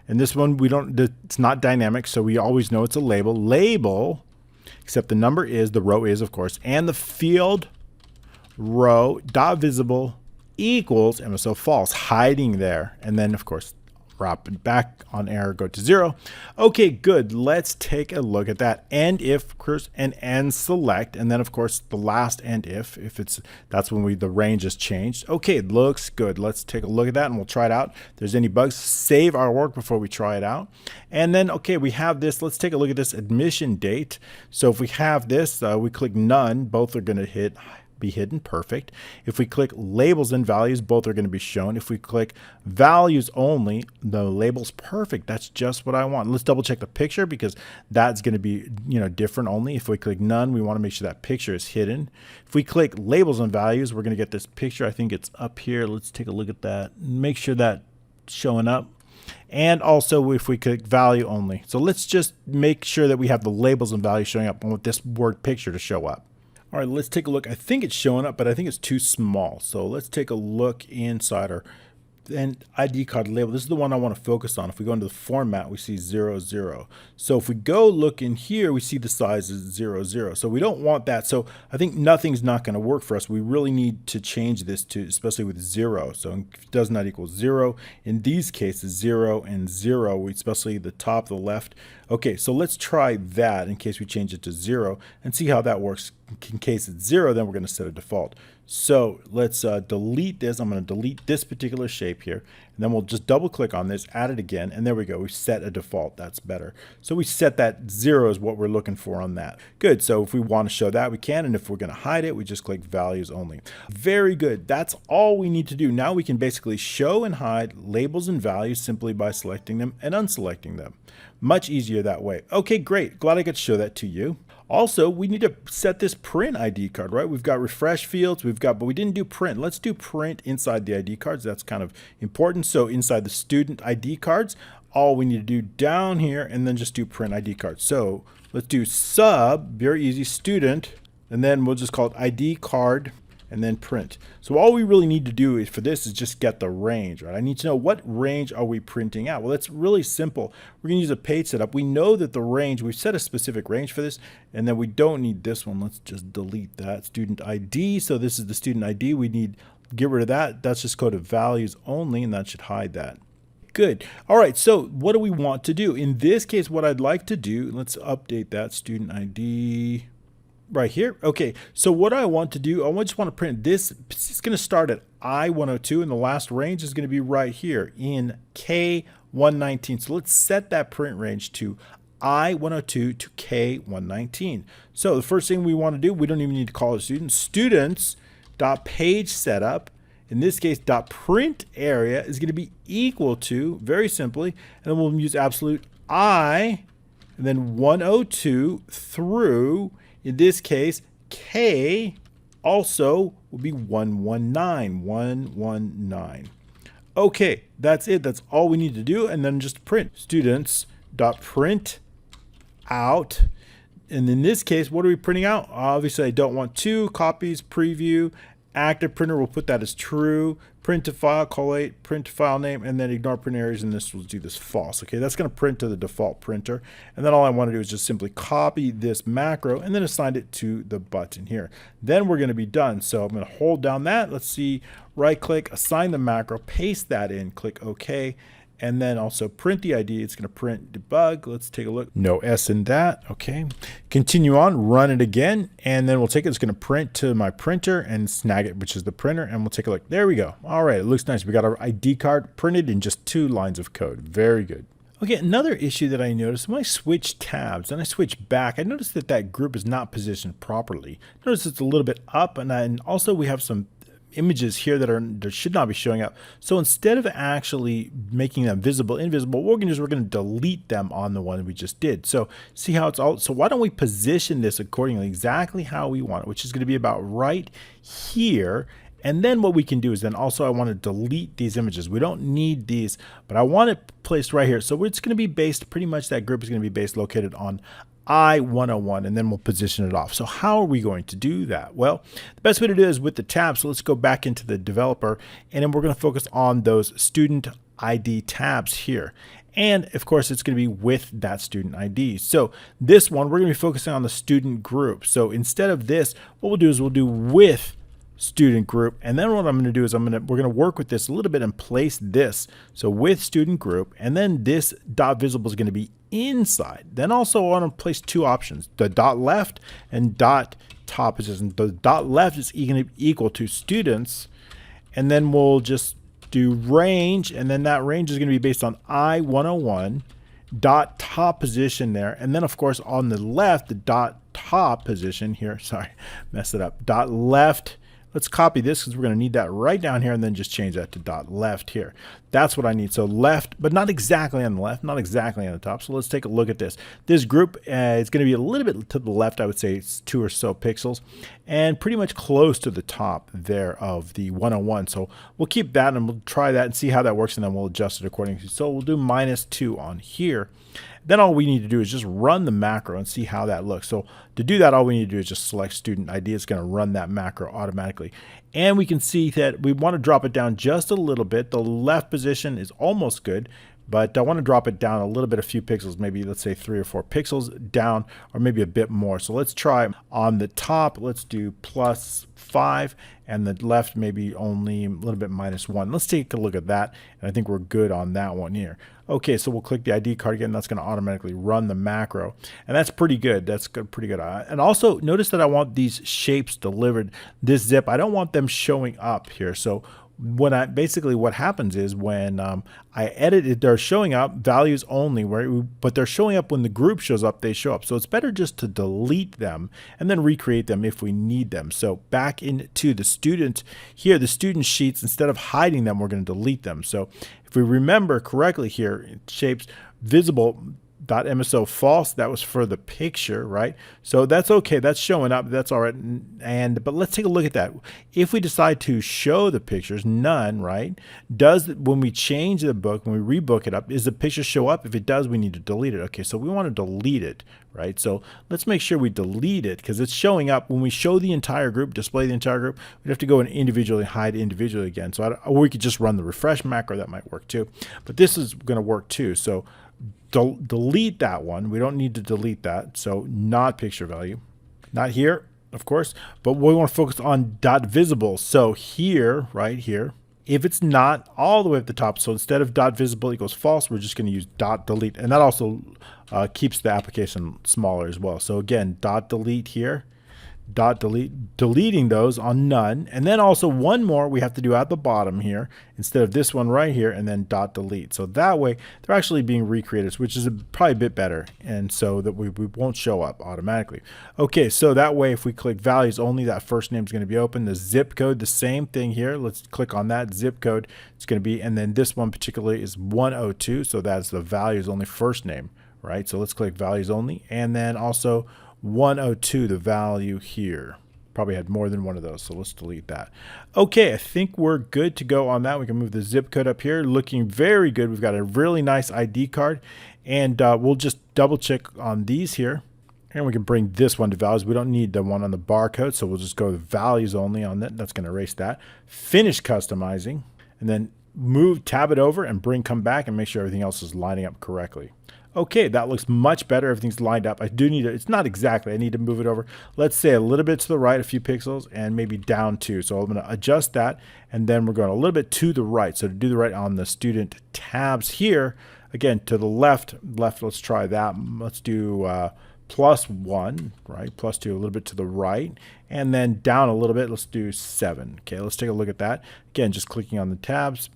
and this one it's not dynamic, so we always know it's a label, except the number is, the row is, of course, and the field row dot visible equals, and so false, hiding there. And then of course, wrap it back on error, go to 0. Okay, good. Let's take a look at that. And if, and end select, and then of course the last and if that's when the range is changed. Okay, it looks good. Let's take a look at that and we'll try it out. If there's any bugs, save our work before we try it out. And then, okay, we have this. Let's take a look at this admission date. So if we have this, we click none, both are going to hit be hidden. Perfect. If we click labels and values, both are going to be shown. If we click values only, the labels, perfect. That's just what I want. Let's double check the picture because that's going to be, different only. If we click none, we want to make sure that picture is hidden. If we click labels and values, we're going to get this picture. I think it's up here. Let's take a look at that. Make sure that's showing up. And also if we click value only. So let's just make sure that we have the labels and values showing up. I want this word picture to show up. All right, let's take a look. I think it's showing up, but I think it's too small. So let's take a look inside our ID card label. This is the one I want to focus on. If we go into the format, we see 0, 0. So if we go look in here, we see the size is 0, 0. So we don't want that. So I think nothing's not going to work for us. We really need to change this to, especially with 0. So it does not equal 0. In these cases, 0 and 0, especially the top, the left. Okay, so let's try that in case we change it to 0 and see how that works. In case it's 0, then we're going to set a default. So let's delete this. I'm going to delete this particular shape here. And then we'll just double click on this, add it again, and there we go. We set a default. That's better. So we set that 0 is what we're looking for on that. Good. So if we want to show that, we can. And if we're going to hide it, we just click values only. Very good. That's all we need to do. Now we can basically show and hide labels and values simply by selecting them and unselecting them. Much easier that way. Okay, great. Glad I could show that to you. Also, we need to set this print ID card, right? We've got refresh fields, but we didn't do print. Let's do print inside the ID cards. That's kind of important. So inside the student ID cards, all we need to do down here and then just do print ID cards. So let's do sub, very easy, student, and then we'll just call it ID card and then print. So all we really need to do is for this is just get the range, right? I need to know what range are we printing out. Well, it's really simple. We're going to use a page setup. We know that the range, we've set a specific range for this, and then we don't need this one. Let's just delete that. Student ID. So this is the student ID. We need get rid of that. That's just go to values only, and that should hide that. Good. All right, so what do we want to do? In this case, what I'd like to do, let's update that student ID. Right here. Okay, so what I want to do, I just want to print this. It's going to start at I102 and the last range is going to be right here in K119. So let's set that print range to I102 to K119. So the first thing we want to do, we don't even need to call it students.page setup. In this case, .print area is going to be equal to, very simply, and then we'll use absolute I and then 102 through, in this case, K also will be 119. Okay, that's it. That's all we need to do. And then just print students.print out. And in this case, what are we printing out? Obviously, I don't want 2 copies, preview, active printer. We'll put that as true. Print to file, collate, print to file name, and then ignore print areas, and this will do this false. Okay, that's going to print to the default printer. And then all I want to do is just simply copy this macro and then assign it to the button here. Then we're going to be done. So I'm going to hold down that. Let's see, right click, assign the macro, paste that in, click OK. And then also print the ID. It's going to print debug. Let's take a look. No S in that. Okay. Continue on, run it again. And then we'll take it. It's going to print to my printer and snag it, which is the printer. And we'll take a look. There we go. All right. It looks nice. We got our ID card printed in just 2 lines of code. Very good. Okay, another issue that I noticed when I switch tabs and I switch back, I noticed that that group is not positioned properly. Notice it's a little bit up, and also we have some images here that should not be showing up. So instead of actually making them visible, invisible, what we're going to do is we're going to delete them on the one we just did. So see how it's all, so why don't we position this accordingly, exactly how we want it, which is going to be about right here. And then what we can do is then also I want to delete these images. We don't need these, but I want it placed right here. So it's going to be based, pretty much that group is going to be based located on I101, and then we'll position it off. So how are we going to do that? Well, the best way to do it is with the tab. So let's go back into the developer, and then we're going to focus on those student ID tabs here. And of course, it's going to be with that student ID. So this one, we're going to be focusing on the student group. So instead of this, what we'll do is we'll do with student group, and then what I'm going to do is we're going to work with this a little bit and place this. So with student group, and then this dot visible is going to be inside. Then also I want to place 2 options, the dot left and dot top position. The dot left is equal to students, and then we'll just do range, and then that range is going to be based on I101 dot top position there, and then of course on the left the dot top position here, sorry, messed it up, dot left. Let's copy this because we're going to need that right down here, and then just change that to dot left here. That's what I need. So left, but not exactly on the left, not exactly on the top. So let's take a look at this. This group is going to be a little bit to the left. I would say it's 2 or so pixels, and pretty much close to the top there of the 101. So we'll keep that, and we'll try that and see how that works, and then we'll adjust it accordingly. So we'll do -2 on here. Then all we need to do is just run the macro and see how that looks. So to do that, all we need to do is just select student ID. It's going to run that macro automatically. And we can see that we want to drop it down just a little bit. The left position is almost good, but I want to drop it down a little bit, a few pixels, maybe let's say 3 or 4 pixels down, or maybe a bit more. So let's try on the top, let's do +5, and the left maybe only a little bit -1. Let's take a look at that, and I think we're good on that one here. Okay, so we'll click the ID card again. That's going to automatically run the macro, and that's pretty good. That's good, pretty good. And also notice that I want these shapes delivered. This zip, I don't want them showing up here. So when what happens is when I edit it, they're showing up values only, but they're showing up when the group shows up, they show up. So it's better just to delete them and then recreate them if we need them. So back into the student here, the student sheets, instead of hiding them, we're going to delete them. So if we remember correctly here, shapes visible .mso false, that was for the picture, right? So that's okay, that's showing up, that's all right. But let's take a look at that. If we decide to show the pictures, none, right? When we change the book, when we rebook it up, does the picture show up? If it does, we need to delete it. Okay, so we want to delete it, right? So let's make sure we delete it because it's showing up when we show the entire group, display the entire group. We'd have to go and individually hide individually again. So or we could just run the refresh macro, that might work too. But this is going to work too. So delete that one. We don't need to delete that. So not picture value, not here, of course, but we want to focus on dot visible. So here, right here, if it's not all the way at the top, so instead of dot visible equals false, we're just going to use dot delete, and that also keeps the application smaller as well. So again, dot delete here, dot delete, deleting those on none, and then also one more we have to do at the bottom here instead of this one right here, and then dot delete. So that way they're actually being recreated, which is probably a bit better, and so that we won't show up automatically. Okay, so that way if we click values only, that first name is going to be open. The zip code, the same thing here. Let's click on that zip code. It's going to be, and then this one particularly is 102, so that's the values only first name, right? So let's click values only, and then also 102, the value here. Probably had more than one of those, so let's delete that. Okay, I think we're good to go on that. We can move the zip code up here. Looking very good. We've got a really nice ID card, and we'll just double check on these here. And we can bring this one to values. We don't need the one on the barcode, so we'll just go with values only on that. That's going to erase that. Finish customizing, and then tab it over and come back and make sure everything else is lining up correctly. Okay, that looks much better. Everything's lined up. I do need to, it's not exactly, I need to move it over. Let's say a little bit to the right, a few pixels, and maybe down 2. So I'm going to adjust that, and then we're going a little bit to the right. So to do the right on the student tabs here, again, to the left, let's try that. Let's do +1, right? +2, a little bit to the right, and then down a little bit, let's do 7. Okay, let's take a look at that. Again, just clicking on the tabs.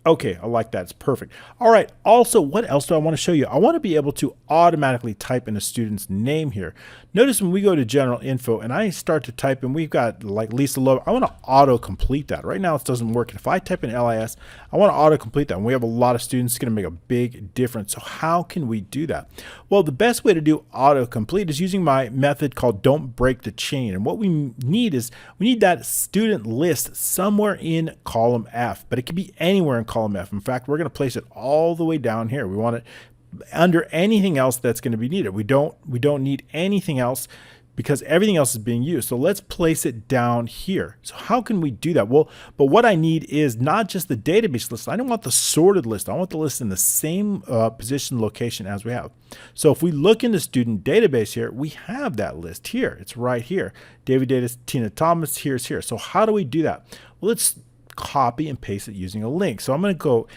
Okay, I like that. It's perfect. All right. Also, what else do I want to show you? I want to be able to automatically type in a student's name here. Notice when we go to general info and I start to type in, we've got like Lisa Loeb. I want to auto-complete that. Right now it doesn't work. If I type in LIS, I want to auto-complete that. When we have a lot of students, it's going to make a big difference. So how can we do that? Well, the best way to do auto-complete is using my method called don't break the chain. And what we need is we need that student list somewhere in column F, but it can be anywhere in column F. In fact, we're going to place it all the way down here. We want it under anything else that's going to be needed. We don't need anything else because everything else is being used. So let's place it down here. So how can we do that? Well, but what I need is not just the database list. I don't want the sorted list. I want the list in the same position location as we have. So if we look in the student database here, we have that list here. It's right here. David Davis, Tina Thomas, here's here. So how do we do that? Well, let's copy and paste it using a link. So I'm going to go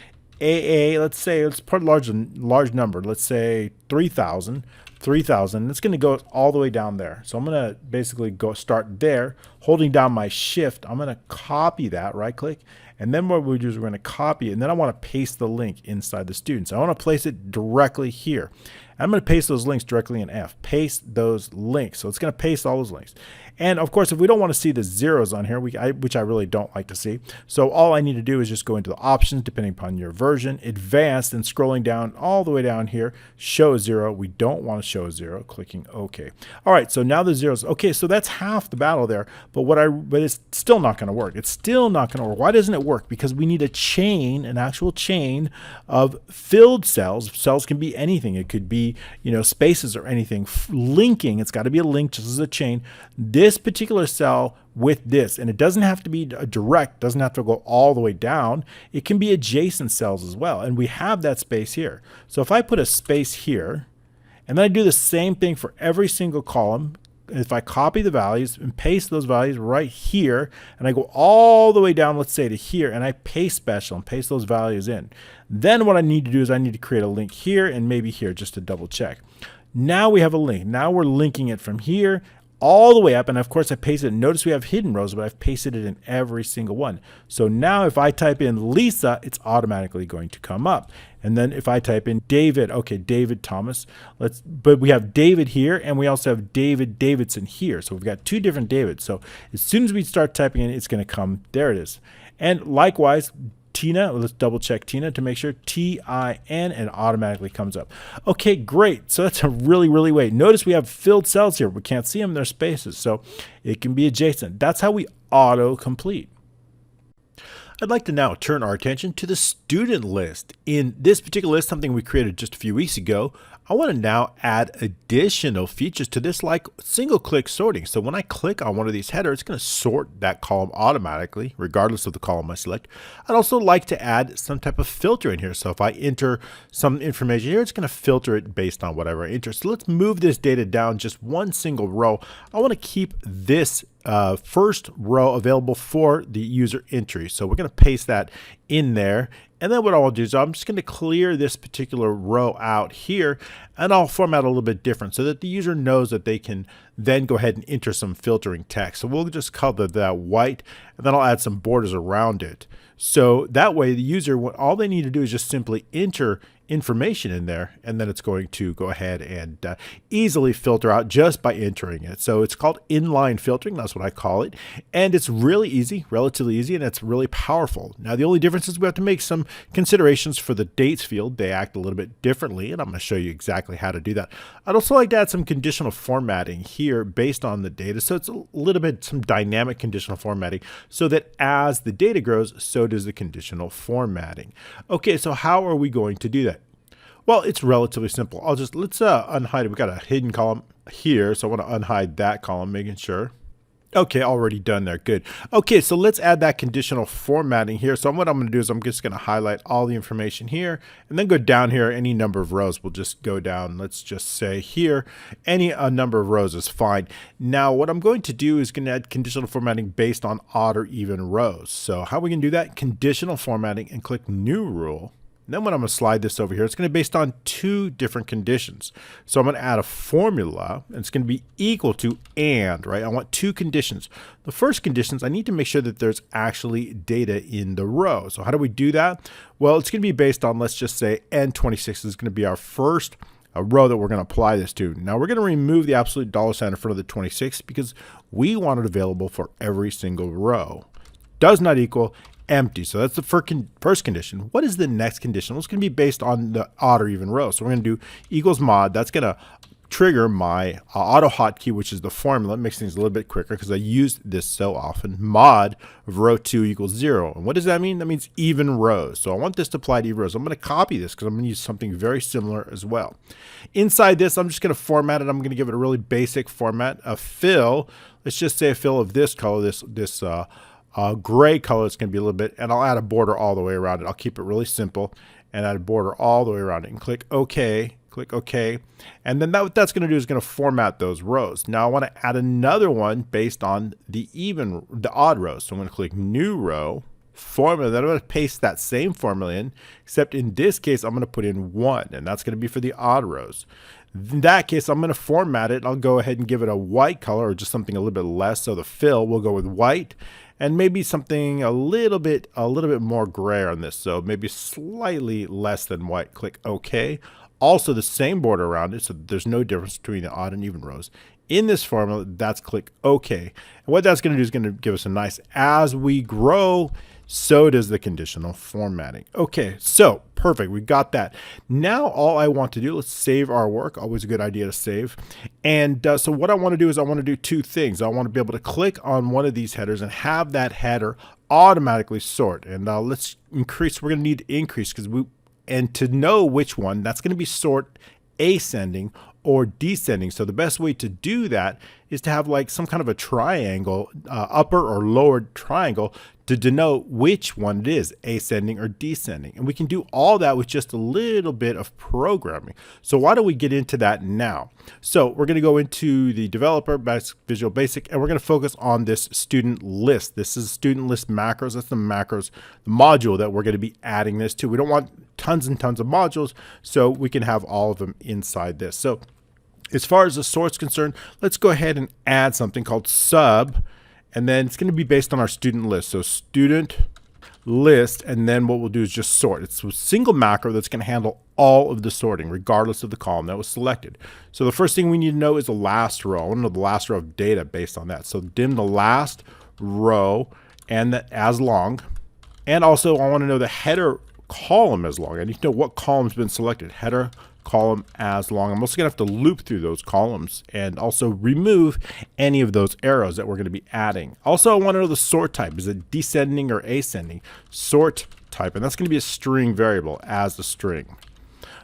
AA, let's put a large number. Let's say 3,000. It's going to go all the way down there. So I'm going to basically start there, holding down my shift. I'm going to copy that, right click. And then what we do is we're going to copy it. And then I want to paste the link inside the students. I want to place it directly here. I'm going to paste those links directly in F. Paste those links. So it's going to paste all those links. And of course, if we don't want to see the zeros on here, which I really don't like to see, so all I need to do is just go into the options, depending upon your version, advanced, and scrolling down all the way down here, show a 0. We don't want to show a 0, clicking OK. All right, so now the zeros. Okay, so that's half the battle there, but it's still not going to work. It's still not going to work. Why doesn't it work? Because we need a chain, an actual chain of filled cells. Cells can be anything. It could be, spaces or anything. Linking, it's got to be a link just as a chain. This particular cell with this, and it doesn't have to be a direct, doesn't have to go all the way down. It can be adjacent cells as well, and we have that space here. So if I put a space here, and then I do the same thing for every single column, if I copy the values and paste those values right here, and I go all the way down, let's say to here, and I paste special and paste those values in, then what I need to do is I need to create a link here and maybe here just to double check. Now we have a link. Now we're linking it from here all the way up, and of course I pasted it. Notice we have hidden rows, but I've pasted it in every single one. So now if I type in Lisa, it's automatically going to come up. And then if I type in David, okay, David Thomas, but we have David here, and we also have David Davidson here. So we've got two different Davids. So as soon as we start typing in, it's going to come, there it is. And likewise, Tina, let's double check Tina to make sure, T-I-N, and automatically comes up. Okay, great. So that's a really way. Notice we have filled cells here. We can't see them, they're spaces. So it can be adjacent. That's how we auto-complete. I'd like to now turn our attention to the student list. In this particular list, something we created just a few weeks ago, I want to now add additional features to this, like single click sorting. So when I click on one of these headers, it's going to sort that column automatically, regardless of the column I select. I'd also like to add some type of filter in here. So if I enter some information here, it's going to filter it based on whatever I enter. So let's move this data down just one single row. I want to keep this first row available for the user entry. So we're going to paste that in there. And then what I'll do is I'm just going to clear this particular row out here, and I'll format a little bit different so that the user knows that they can then go ahead and enter some filtering text. So we'll just color that white, and then I'll add some borders around it. So that way the user, all they need to do is just simply enter information in there, and then it's going to go ahead and easily filter out just by entering it. So it's called inline filtering, that's what I call it, and it's really easy, relatively easy, and it's really powerful. Now the only difference is we have to make some considerations for the dates field. They act a little bit differently, and I'm going to show you exactly how to do that. I'd also like to add some conditional formatting here based on the data, so it's a little bit some dynamic conditional formatting, so that as the data grows, so does the conditional formatting. Okay, so how are we going to do that? Well, it's relatively simple. let's unhide it. We got a hidden column here, so I want to unhide that column, making sure. Okay, already done there. Good. Okay, so let's add that conditional formatting here. So what I'm going to do is I'm just going to highlight all the information here, and then go down here. Any number of rows will just go down. Let's just say here, any number of rows is fine. Now, what I'm going to do is going to add conditional formatting based on odd or even rows. So how are we going to do that? Conditional formatting, and click New Rule. Then when I'm going to slide this over here, it's going to be based on two different conditions. So I'm going to add a formula, and it's going to be equal to and, right? I want two conditions. The first condition is I need to make sure that there's actually data in the row. So how do we do that? Well, it's going to be based on, let's just say N26 is going to be our first row that we're going to apply this to. Now we're going to remove the absolute dollar sign in front of the 26 because we want it available for every single row. Does not equal empty. So that's the first condition. What is the next condition? Well, it's going to be based on the odd or even row. So we're going to do equals mod. That's going to trigger my auto hotkey, which is the formula. It makes things a little bit quicker because I use this so often. Mod of row 2 equals 0. And what does that mean? That means even rows. So I want this to apply to even rows. I'm going to copy this because I'm going to use something very similar as well. Inside this, I'm just going to format it. I'm going to give it a really basic format. A fill. Let's just say a fill of this color, this gray color. It's going to be a little bit, and I'll add a border all the way around it. I'll keep it really simple and add a border all the way around it, and click OK. Click OK. And then what that's going to do is going to format those rows. Now I want to add another one based on the odd rows. So I'm going to click New Row, Formula. Then I'm going to paste that same formula in, except in this case I'm going to put in 1, and that's going to be for the odd rows. In that case, I'm going to format it. I'll go ahead and give it a white color, or just something a little bit less. So the fill will go with white, and maybe something a little bit more gray on this. So maybe slightly less than white. Click OK. also the same border around it, so there's no difference between the odd and even rows. In this formula, that's click OK. And what that's going to do is going to give us a nice, as we grow, so does the conditional formatting. Okay, so perfect, we got that. Now all I want to do, let's save our work. Always a good idea to save. And so what I want to do is I want to do two things. I want to be able to click on one of these headers and have that header automatically sort. And let's increase, we're going to need to increase and to know which one, that's going to be sort ascending or descending. So the best way to do that is to have like some kind of a triangle, upper or lower triangle, to denote which one it is, ascending or descending. And we can do all that with just a little bit of programming. So why don't we get into that now? So we're going to go into the developer, Visual Basic, and we're going to focus on this student list. This is student list macros. That's the macros, the module that we're going to be adding this to. We don't want tons and tons of modules, so we can have all of them inside this. So as far as the sort's concerned, let's go ahead and add something called sub, and then it's going to be based on our student list. So student list, and then what we'll do is just sort. It's a single macro that's going to handle all of the sorting, regardless of the column that was selected. So the first thing we need to know is the last row. I want to know the last row of data based on that. So dim the last row and the as long. And also I want to know the header column as long. I need to know what column's been selected. Header column as long. I'm also going to have to loop through those columns and also remove any of those arrows that we're going to be adding. Also, I want to know the sort type. Is it descending or ascending? Sort type, and that's going to be a string variable as the string.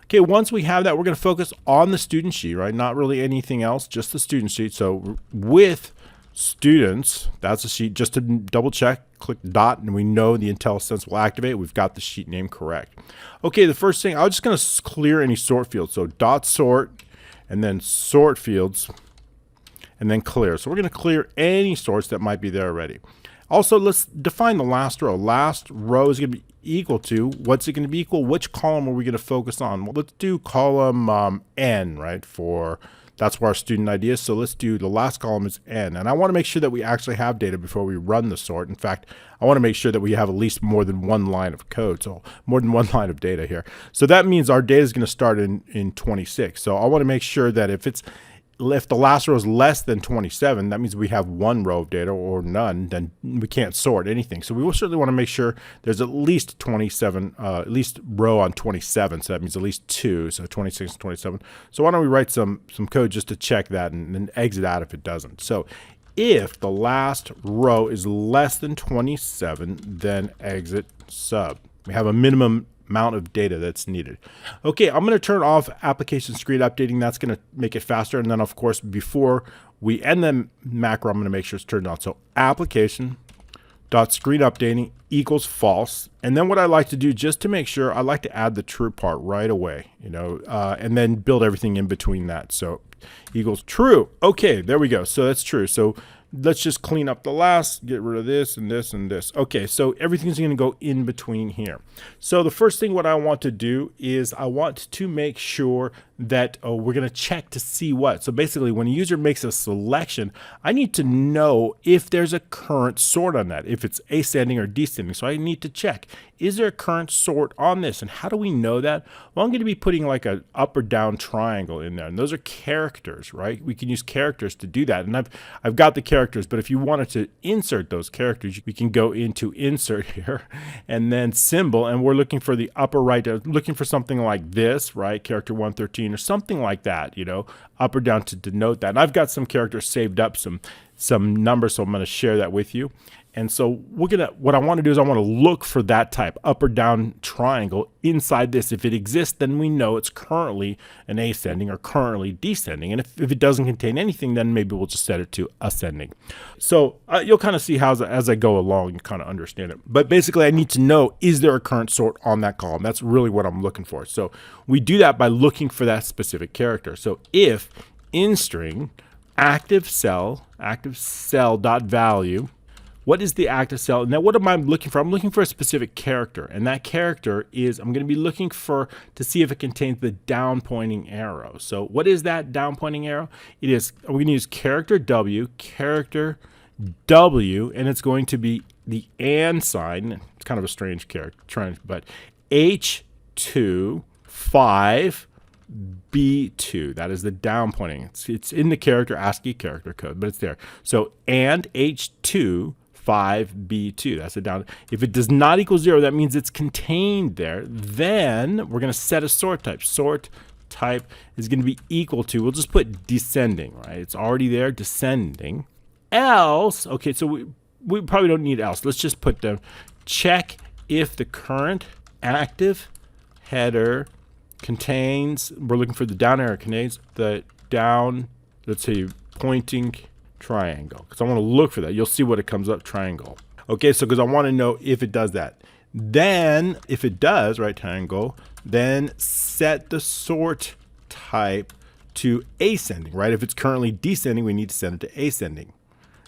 Okay, once we have that, we're going to focus on the student sheet, right? Not really anything else, just the student sheet. So with students, that's a sheet. Just to double check, click dot, and we know the IntelliSense will activate. We've got the sheet name correct. Okay, the first thing, I'm just going to clear any sort fields. So dot sort, and then sort fields, and then clear. So we're going to clear any sorts that might be there already. Also, let's define the last row. Last row is going to be equal to, what's it going to be equal? Which column are we going to focus on? Well, let's do column N, right? That's where our student ID is. So let's do the last column is N. And I want to make sure that we actually have data before we run the sort. In fact, I want to make sure that we have at least more than one line of code. So more than one line of data here. So that means our data is going to start in 26. So I want to make sure that if the last row is less than 27, that means we have one row of data or none, then we can't sort anything. So we will certainly want to make sure there's at least 27, at least row on 27. So that means at least two, so 26 and 27. So why don't we write some code just to check that and then exit out if it doesn't. So if the last row is less than 27, then exit sub. We have a minimum amount of data that's needed. Okay, I'm going to turn off application screen updating. That's going to make it faster. And then of course, before we end the macro, I'm going to make sure it's turned on. So application dot screen updating equals false. And then what I like to do, just to make sure, I like to add the true part right away, and then build everything in between that. So equals true. Okay, there we go. So that's true. So let's just clean up the last, get rid of this and this and this. Okay, so everything's going to go in between here. So the first thing what I want to do is I want to make sure that we're going to check to see what. So basically, when a user makes a selection, I need to know if there's a current sort on that, if it's ascending or descending. So I need to check, is there a current sort on this? And how do we know that? Well, I'm going to be putting like an up or down triangle in there, and those are characters, right? We can use characters to do that, and I've got the characters, but if you wanted to insert those characters, we can go into insert here and then symbol, and we're looking for the upper right, looking for something like this, right? Character 113 or something like that, up or down to denote that. And I've got some characters saved up, some numbers, so I'm going to share that with you. And so what I want to do is I want to look for that type, up or down triangle inside this. If it exists, then we know it's currently an ascending or currently descending. And if it doesn't contain anything, then maybe we'll just set it to ascending. So you'll kind of see how as I go along, you kind of understand it. But basically, I need to know, is there a current sort on that column? That's really what I'm looking for. So we do that by looking for that specific character. So if in string active cell dot value, what is the active cell? Now, what am I looking for? I'm looking for a specific character, and that character is, I'm going to be looking to see if it contains the down pointing arrow. So what is that down pointing arrow? It is, we're going to use character W, and it's going to be the and sign. It's kind of a strange character, but H2, 5, B2. That is the down pointing. It's in the character ASCII character code, but it's there. So and H2 5B2. That's a down. If it does not equal 0, that means it's contained there. Then we're going to set a sort type. Sort type is going to be equal to, we'll just put descending, right? It's already there, descending. Else, okay, so we probably don't need else. Let's just put the check if the current active header contains, we're looking for the down arrow, contains the down, let's say, pointing triangle, because I want to look for that. You'll see what it comes up, triangle. Okay, so because I want to know if it does that. Then if it does, right, triangle, then set the sort type to ascending, right? If it's currently descending, we need to set it to ascending.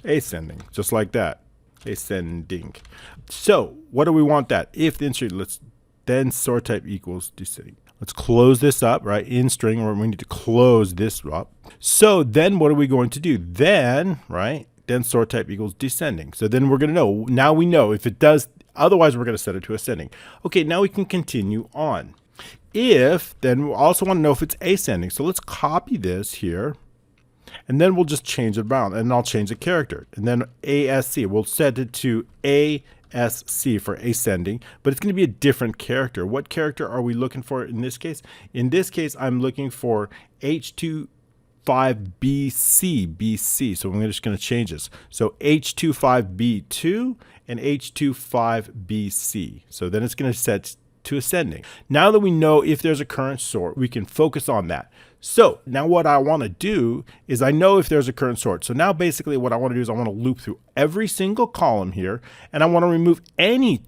Ascending, just like that. Ascending. So what do we want that? If the insert, let's then sort type equals descending. Let's close this up, right? In string, or we need to close this up. So then what are we going to do? Then, right? Then sort type equals descending. So then we're going to know. Now we know if it does, otherwise we're going to set it to ascending. Okay, now we can continue on. If, then we also want to know if it's ascending. So let's copy this here. And then we'll just change it around. And I'll change the character. And then ASC, we'll set it to ASC for ascending, but it's going to be a different character. What character are we looking for in this case? In this case, I'm looking for H25BC, BC. So I'm just going to change this. So H25B2 and H25BC. So then it's going to set to ascending. Now that we know if there's a current sort, we can focus on that. So now what I want to do is I know if there's a current sort. So now basically what I want to do is I want to loop through every single column here, and I want to remove any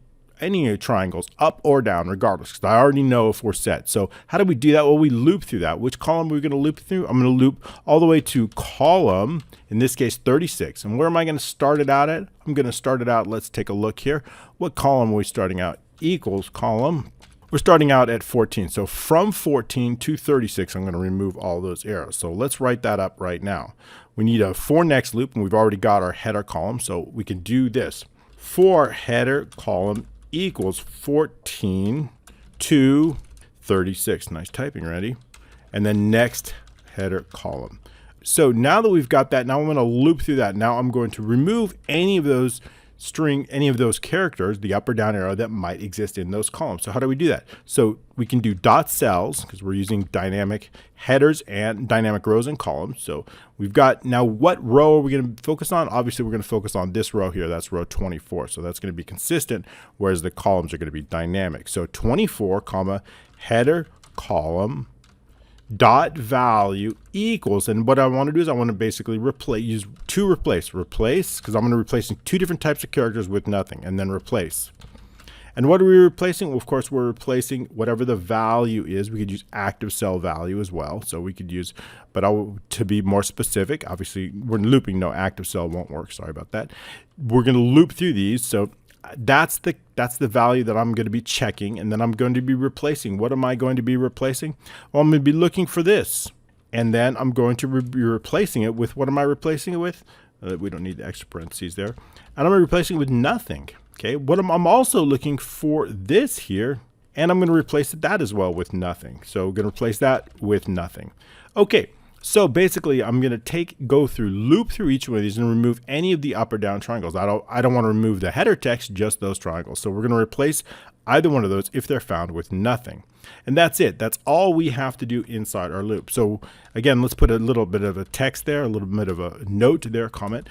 triangles up or down regardless, because I already know if we're set. So how do we do that? Well, we loop through that. Which column are we going to loop through? I'm going to loop all the way to column, in this case 36. And where am I going to start it out at? I'm going to start it out, let's take a look here. What column are we starting out? Equals column. We're starting out at 14. So from 14 to 36, I'm going to remove all those arrows. So let's write that up right now. We need a for next loop, and we've already got our header column. So we can do this. For header column equals 14 to 36. Nice typing, ready? And then next header column. So now that we've got that, now I'm going to loop through that. Now I'm going to remove any of those any of those characters, the up or down arrow that might exist in those columns. So how do we do that? So we can do dot cells, because we're using dynamic headers and dynamic rows and columns. So we've got, now what row are we going to focus on? Obviously we're going to focus on this row here. That's row 24. So that's going to be consistent, whereas the columns are going to be dynamic. So 24 comma header column dot value equals, and what I want to do is I want to basically use to replace, because I'm going to replace two different types of characters with nothing, and then replace. And what are we replacing? Well, of course, we're replacing whatever the value is. We could use active cell value as well. So we could use, but to be more specific, obviously we're looping, no active cell won't work. Sorry about that. We're going to loop through these. So that's the value that I'm going to be checking, and then I'm going to be replacing. What am I going to be replacing? Well, I'm going to be looking for this, and then I'm going to be replacing it with, what am I replacing it with? We don't need the extra parentheses there. And I'm replacing it with nothing. Okay, I'm also looking for this here, and I'm going to replace that as well with nothing. So we're going to replace that with nothing. Okay. So basically, I'm going to loop through each one of these and remove any of the up or down triangles. I don't want to remove the header text, just those triangles. So we're going to replace either one of those if they're found with nothing. And that's it. That's all we have to do inside our loop. So again, let's put a little bit of a text there, a little bit of a note there, comment.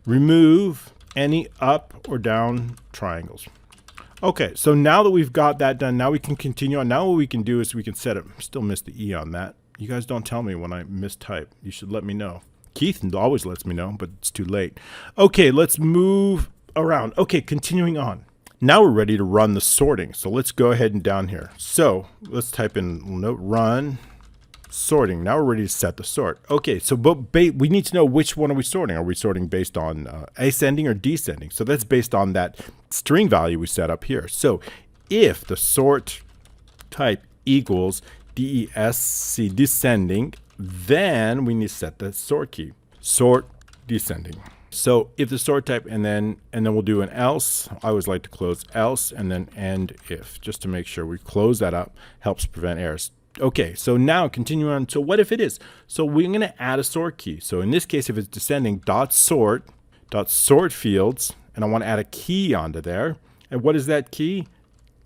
Remove any up or down triangles. Okay, so now that we've got that done, now we can continue on. Now what we can do is we can set it, still missed the E on that. You guys don't tell me when I mistype. You should let me know. Keith always lets me know, but it's too late. Okay, let's move around. Okay, continuing on. Now we're ready to run the sorting. So let's go ahead and down here. So let's type in note run sorting. Now we're ready to set the sort. Okay, so we need to know which one are we sorting. Are we sorting based on ascending or descending? So that's based on that string value we set up here. So if the sort type equals DESC, descending, then we need to set the sort key, sort descending. So if the sort type, and then we'll do an else. I always like to close else and then end if, just to make sure we close that up. Helps prevent errors. Okay, so now continue on. So what if it is? So we're going to add a sort key. So in this case, if it's descending, dot sort fields, and I want to add a key onto there. And what is that key?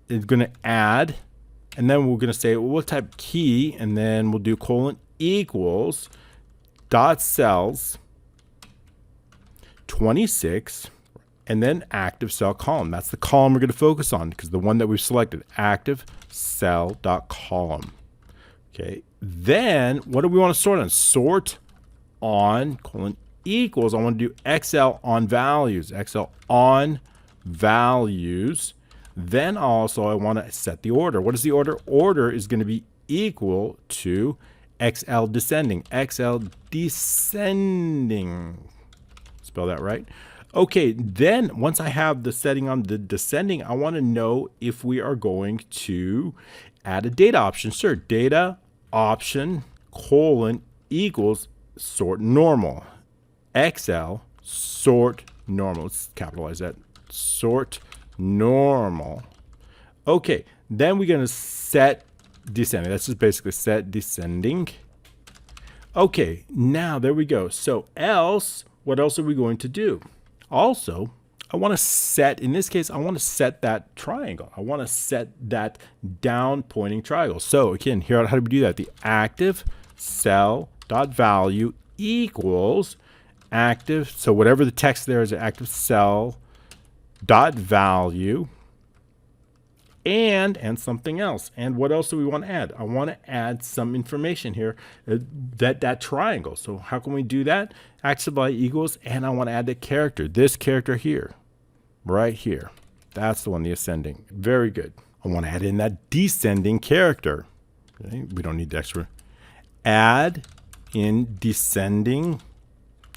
It's going to add, and then we're going to say, well, what type of key? And then we'll do colon equals dot cells 26, and then active cell column. That's the column we're going to focus on because the one that we've selected, active cell dot column. Okay, then what do we want to sort on? Sort on colon equals, I want to do XL on values, XL on values. Then also I want to set the order. What is the order? Order is going to be equal to XL descending, XL descending. Spell that right. Okay, then once I have the setting on the descending, I want to know if we are going to add a data option. Sure, data option colon equals sort normal. XL sort normal. Let's capitalize that. Sort normal. Okay, then we're going to set descending. That's just basically set descending. Okay, now there we go. So else, what else are we going to do? Also, I want to set, in this case, I want to set that triangle. I want to set that down pointing triangle. So again, here, how do we do that? The active cell dot value equals active. So whatever the text there is, active cell dot value and something else. And what else do we want to add? I want to add some information here, that triangle. So how can we do that? Active by equals, and I want to add the character, this character here, right here. That's the one, the ascending. Very good. I want to add in that descending character. Okay, we don't need the extra. Add in descending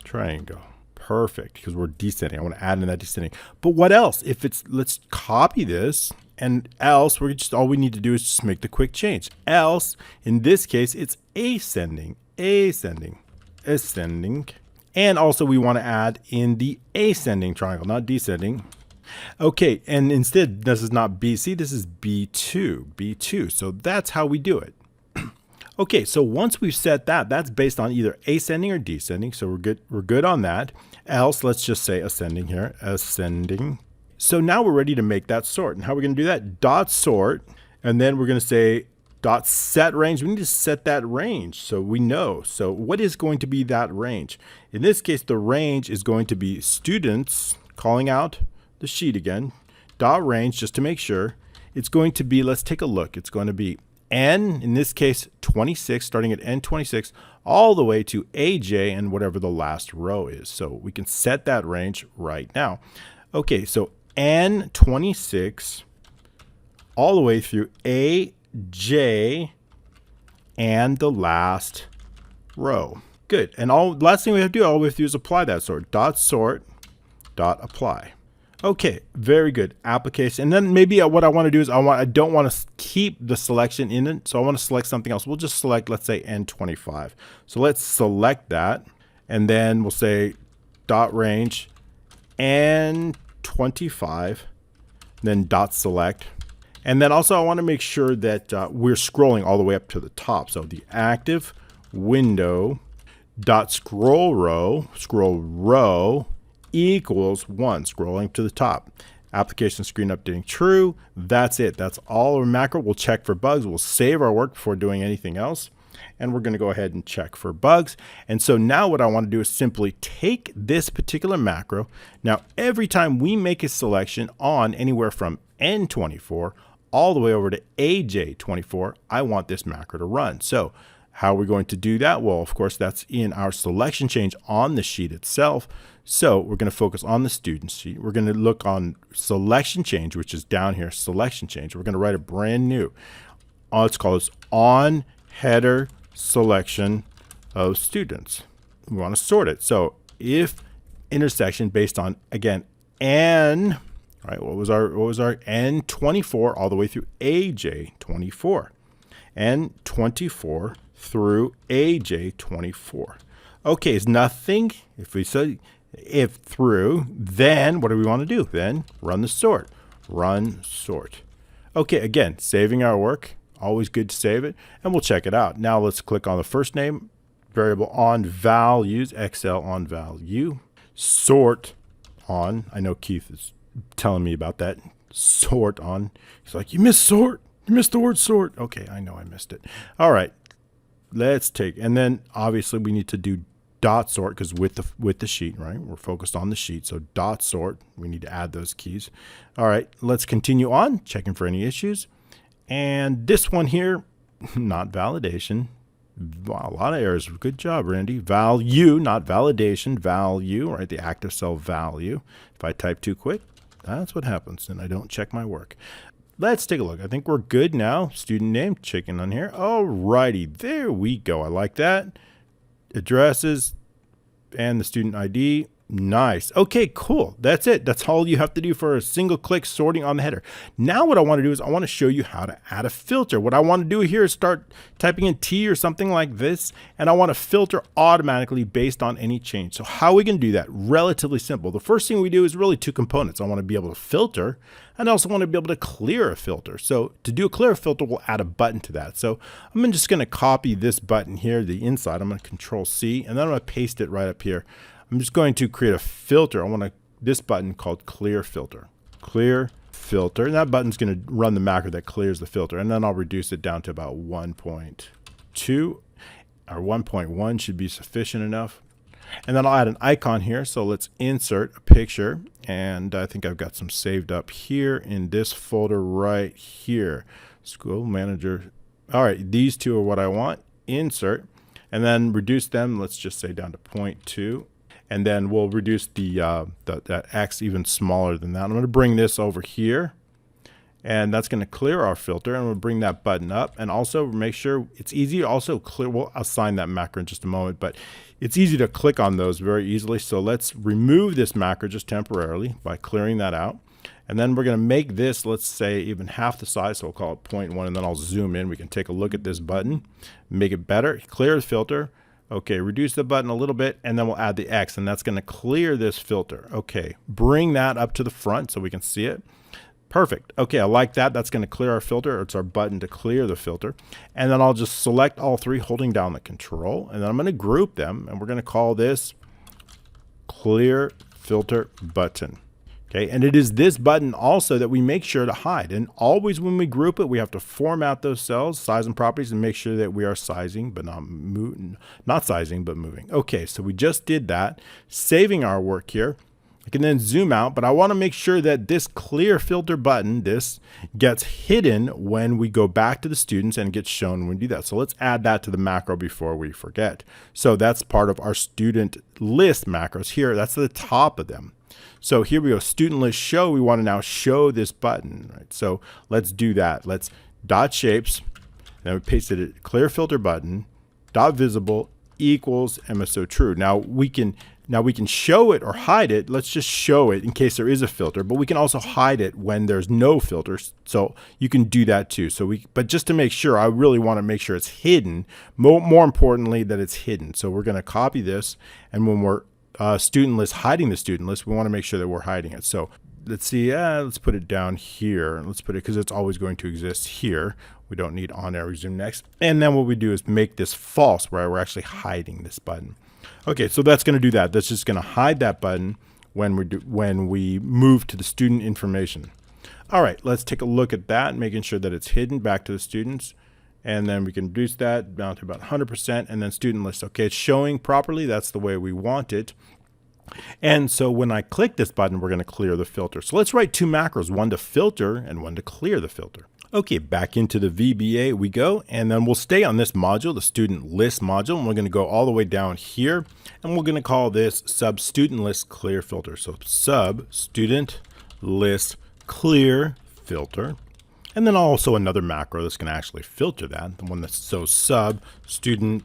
triangle. Perfect, because we're descending. I want to add in that descending. But what else? If it's, let's copy this, and else, we're just, all we need to do is just make the quick change. Else, in this case, it's ascending, ascending, ascending. And also we want to add in the ascending triangle, not descending. Okay, and instead, this is not BC, this is B2, B2. So that's how we do it. Okay, so once we've set that, that's based on either ascending or descending. So we're good on that. Else, let's just say ascending here, ascending. So now we're ready to make that sort. And how are we going to do that? Dot sort, and then we're going to say dot set range. We need to set that range so we know. So what is going to be that range? In this case, the range is going to be students, calling out the sheet again, dot range, just to make sure. It's going to be, let's take a look. It's going to be N, in this case, 26, starting at N26, all the way to AJ and whatever the last row is. So we can set that range right now. Okay, so N26 all the way through AJ and the last row. Good. And last thing we have to do all the way through is apply that sort. Dot sort, dot apply. Okay, very good. Application. And then maybe what I want to do is I don't want to keep the selection in it, so I want to select something else. We'll just select, let's say, N25. So let's select that, and then we'll say dot range N25, then dot select. And then also I want to make sure that we're scrolling all the way up to the top. So the active window dot scroll row equals 1, scrolling to the top. Application screen updating true. That's it. That's all our macro. We'll check for bugs. We'll save our work before doing anything else. And we're going to go ahead and check for bugs. And so now what I want to do is simply take this particular macro. Now, every time we make a selection on anywhere from N24 all the way over to AJ24, I want this macro to run. So how are we going to do that? Well, of course, that's in our selection change on the sheet itself. So we're going to focus on the student sheet. We're going to look on selection change, which is down here, selection change. We're going to write a brand new, let's call this on header selection of students. We want to sort it. So if intersection based on, again, N, right? What was our N24 all the way through AJ24, N24 through AJ24. Okay, it's nothing. If we say if through, then what do we want to do? Then run the sort. Run sort. Okay, again, saving our work. Always good to save it, and we'll check it out. Now let's click on the first name variable on values, Excel on value, sort on. I know Keith is telling me about that. Sort on. He's like, you missed sort. You missed the word sort. Okay, I know I missed it. All right, let's take, and then obviously we need to do dot sort because with the sheet, right? We're focused on the sheet, so dot sort. We need to add those keys. All right, let's continue on, checking for any issues. And this one here, not validation. Wow, a lot of errors. Good job, Randy. Value, not validation. Value, right? The active cell value. If I type too quick, that's what happens, and I don't check my work. Let's take a look. I think we're good now. Student name, checking on here. All righty, there we go. I like that. Addresses and the student ID. Nice. Okay, cool. That's it. That's all you have to do for a single click sorting on the header. Now what I want to do is I want to show you how to add a filter. What I want to do here is start typing in T or something like this, and I want to filter automatically based on any change. So how we can do that? Relatively simple. The first thing we do is really two components. I want to be able to filter, and I also want to be able to clear a filter. So to do a clear filter, we'll add a button to that. So I'm just going to copy this button here, the inside. I'm going to Control C, and then I'm going to paste it right up here. I'm just going to create a filter. I want this button called clear filter. Clear filter. And that button's going to run the macro that clears the filter. And then I'll reduce it down to about 1.2 or 1.1 should be sufficient enough. And then I'll add an icon here. So let's insert a picture. And I think I've got some saved up here in this folder right here. School manager. All right, these two are what I want. Insert. And then reduce them, let's just say down to 0.2. And then we'll reduce that X even smaller than that. I'm going to bring this over here, and that's going to clear our filter, and we'll bring that button up, and also make sure it's easy to also clear. We'll assign that macro in just a moment, but it's easy to click on those very easily. So let's remove this macro just temporarily by clearing that out. And then we're going to make this, let's say, even half the size, so we'll call it 0.1, and then I'll zoom in. We can take a look at this button, make it better, clear the filter. Okay, reduce the button a little bit, and then we'll add the X, and that's going to clear this filter. Okay, bring that up to the front so we can see it. Perfect. Okay, I like that. That's going to clear our filter. It's our button to clear the filter. And then I'll just select all three, holding down the Control, and then I'm going to group them, and we're going to call this Clear Filter Button. Okay, and it is this button also that we make sure to hide. And always when we group it, we have to format those cells, size and properties, and make sure that we are sizing, but not sizing, but moving. Okay, so we just did that, saving our work here. I can then zoom out, but I want to make sure that this clear filter button, this gets hidden when we go back to the students and gets shown when we do that. So let's add that to the macro before we forget. So that's part of our student list macros here. That's the top of them. So here we go, student list show. We want to now show this button, right? So let's do that. Let's dot shapes, and we pasted it, clear filter button, dot visible equals MSO true. Now we can show it or hide it. Let's just show it in case there is a filter, but we can also hide it when there's no filters. So you can do that too. But just to make sure, I really want to make sure it's hidden. More importantly, that it's hidden. So we're going to copy this, and when we're student list, hiding the student list, we want to make sure that we're hiding it. So let's see, let's put it down here. Let's put it, because it's always going to exist here. We don't need on air, resume next. And then what we do is make this false, where we're actually hiding this button. Okay, so that's going to do that. That's just going to hide that button when we move to the student information. All right, let's take a look at that, making sure that it's hidden back to the students. And then we can reduce that down to about 100%, and then student list. Okay, it's showing properly. That's the way we want it. And so when I click this button, we're going to clear the filter. So let's write two macros, one to filter and one to clear the filter. Okay, back into the VBA we go, and then we'll stay on this module, the student list module, and we're going to go all the way down here, and we're going to call this sub student list clear filter. So sub student list clear filter. And then also another macro that's going to actually filter that, the one that's so sub student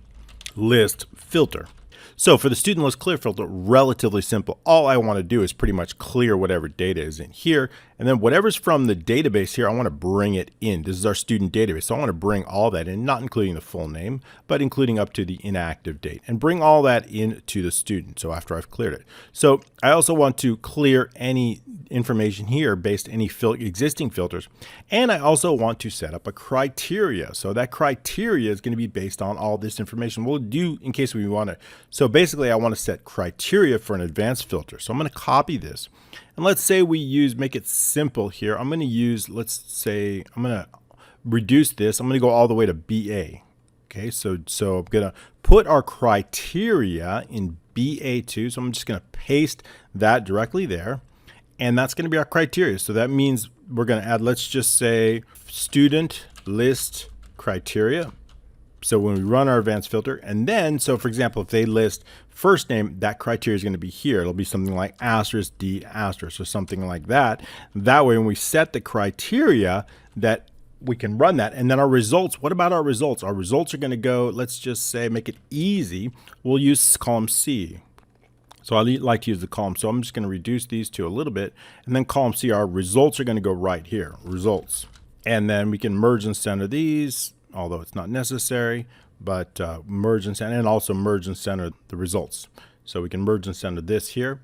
list filter. So for the student list clear filter, relatively simple. All I want to do is pretty much clear whatever data is in here. And then whatever's from the database here, I want to bring it in. This is our student database. So I want to bring all that in, not including the full name, but including up to the inactive date, and bring all that into the student. So after I've cleared it. So I also want to clear any information here based on any existing filters. And I also want to set up a criteria. So that criteria is going to be based on all this information. We'll do in case we want to. So basically I want to set criteria for an advanced filter. So I'm going to copy this. And let's say we make it simple here. I'm going to use, let's say, I'm going to reduce this. I'm going to go all the way to BA. Okay, so I'm going to put our criteria in BA2. So I'm just going to paste that directly there. And that's going to be our criteria. So that means we're going to add, let's just say, student list criteria. So when we run our advanced filter, and then, so for example, if they list first name, that criteria is going to be here. It'll be something like asterisk D asterisk or something like that. That way, when we set the criteria, that we can run that. And then our results, what about our results? Our results are going to go, let's just say, make it easy. We'll use column C. So I like to use the column. So I'm just going to reduce these two a little bit. And then column C, our results are going to go right here, results. And then we can merge and center these, although it's not necessary, but merge and center, and also merge and center the results. So we can merge and center this here.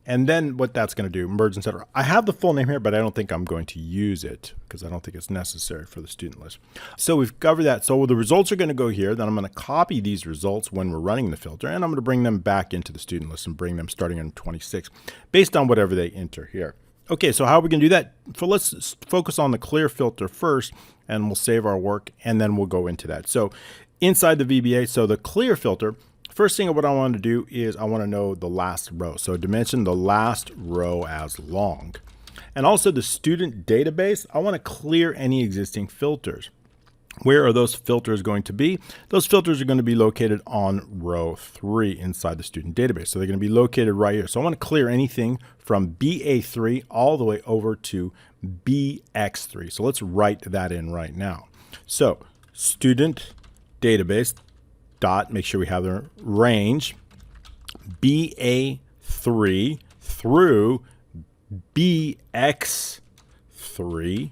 And then what that's going to do, merge and center. I have the full name here, but I don't think I'm going to use it because I don't think it's necessary for the student list. So we've covered that. So the results are going to go here. Then I'm going to copy these results when we're running the filter, and I'm going to bring them back into the student list and bring them starting in 26 based on whatever they enter here. Okay, so how are we going to do that? So let's focus on the clear filter first, and we'll save our work, and then we'll go into that. So inside the VBA, so the clear filter, first thing what I want to do is I want to know the last row. So dimension the last row as long. And also the student database, I want to clear any existing filters. Where are those filters going to be? Those filters are going to be located on row 3 inside the student database. So they're going to be located right here. So I want to clear anything from BA3 all the way over to BX3. So let's write that in right now. So student database dot, make sure we have the range, BA3 through BX3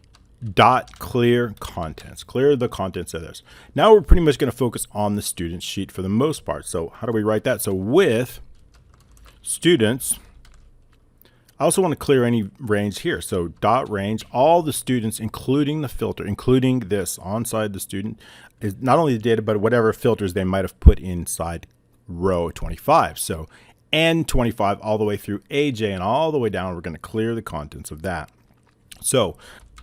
dot clear contents. Clear the contents of this. Now we're pretty much going to focus on the student sheet for the most part. So how do we write that? So with students, I also want to clear any range here. So dot range, all the students, including the filter, including this onside the student, is not only the data, but whatever filters they might have put inside row 25. So N25 all the way through AJ and all the way down, we're going to clear the contents of that. So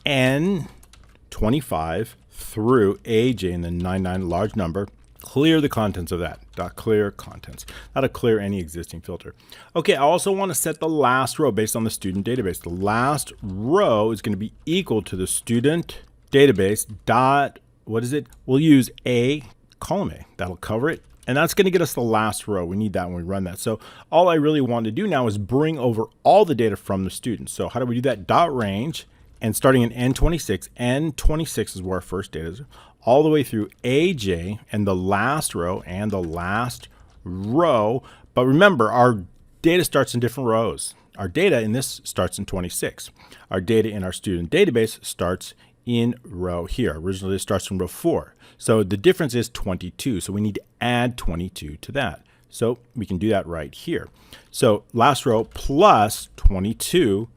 N25 through AJ and then 99 large number, clear the contents of that. Dot clear contents. That'll clear any existing filter. Okay, I also want to set the last row based on the student database. The last row is going to be equal to the student database dot, what is it? We'll use A, column A. That'll cover it. And that's going to get us the last row. We need that when we run that. So all I really want to do now is bring over all the data from the student. So how do we do that? Dot range, and starting in N26, N26 is where our first data is, all the way through AJ and the last row and the last row. But remember, our data starts in different rows. Our data in this starts in 26. Our data in our student database starts in row here. Originally it starts in row 4. So the difference is 22. So we need to add 22 to that. So we can do that right here. So last row plus 22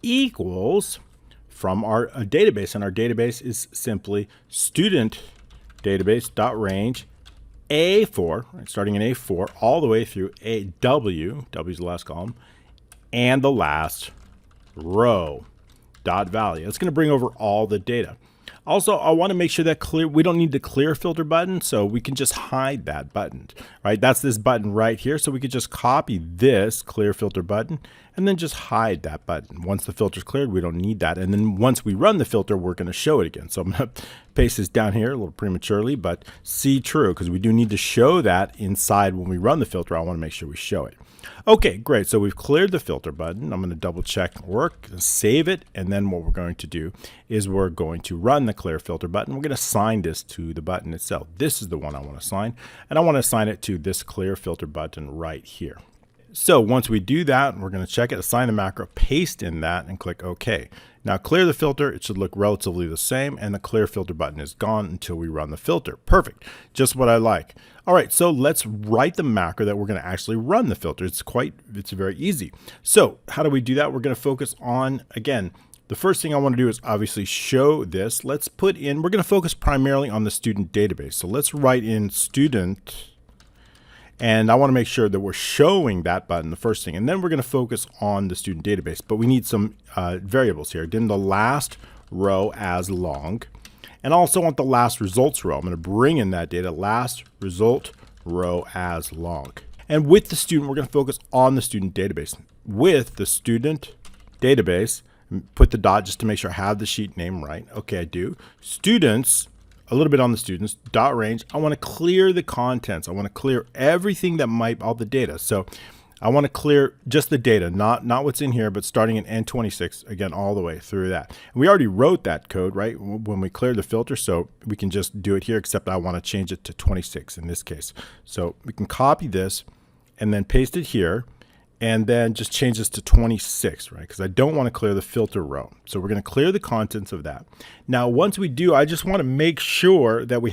equals from our database, and our database is simply student database dot range A4, right, starting in A4 all the way through W is the last column, and the last row dot value. It's going to bring over all the data. Also, I want to make sure that we don't need the clear filter button, so we can just hide that button, right? That's this button right here. So we could just copy this clear filter button and then just hide that button. Once the filter's cleared, we don't need that. And then once we run the filter, we're going to show it again. So I'm going to Paste this down here a little prematurely, but C true, because we do need to show that inside when we run the filter. I want to make sure we show it. Okay, great. So we've cleared the filter button. I'm going to double check work, save it, and then what we're going to do is we're going to run the clear filter button. We're going to assign this to the button itself. This is the one I want to assign, and I want to assign it to this clear filter button right here. So once we do that, we're going to check it, assign the macro, paste in that, and click OK. Now clear the filter. It should look relatively the same, and the clear filter button is gone until we run the filter. Perfect. Just what I like. All right, so let's write the macro that we're going to actually run the filter. It's very easy. So how do we do that? We're going to focus on, again, the first thing I want to do is obviously show this. We're going to focus primarily on the student database. So let's write in student. And I want to make sure that we're showing that button, the first thing. And then we're going to focus on the student database. But we need some variables here. Dim the last row as long. And I also want the last results row. I'm going to bring in that data, last result row as long. And with the student, we're going to focus on the student database. With the student database, put the dot just to make sure I have the sheet name right. Okay, I do. Students. A little bit on the students, dot range. I want to clear the contents. I want to clear everything that might, all the data. So I want to clear just the data, not what's in here, but starting in N26, again, all the way through that. And we already wrote that code, right, when we cleared the filter, so we can just do it here, except I want to change it to 26 in this case. So we can copy this and then paste it here, and then just change this to 26, right? Because I don't want to clear the filter row. So we're going to clear the contents of that. Now, once we do, I just want to make sure that we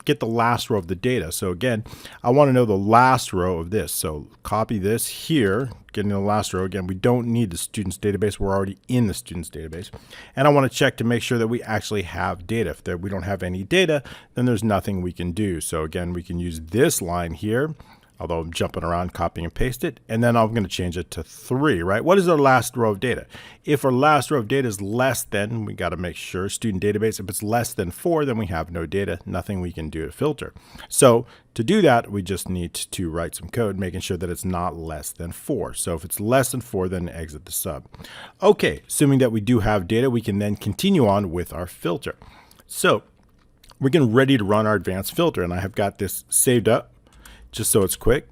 get the last row of the data. So again, I want to know the last row of this. So copy this here, getting the last row. Again, we don't need the students database. We're already in the students database. And I want to check to make sure that we actually have data. If we don't have any data, then there's nothing we can do. So again, we can use this line here. Although I'm jumping around, copying and paste it, and then I'm going to change it to 3, right? What is our last row of data? If our last row of data is less than, we got to make sure, student database, if it's less than 4, then we have no data, nothing we can do to filter. So to do that, we just need to write some code, making sure that it's not less than 4. So if it's less than 4, then exit the sub. Okay, assuming that we do have data, we can then continue on with our filter. So we're getting ready to run our advanced filter, and I have got this saved up, just so it's quick.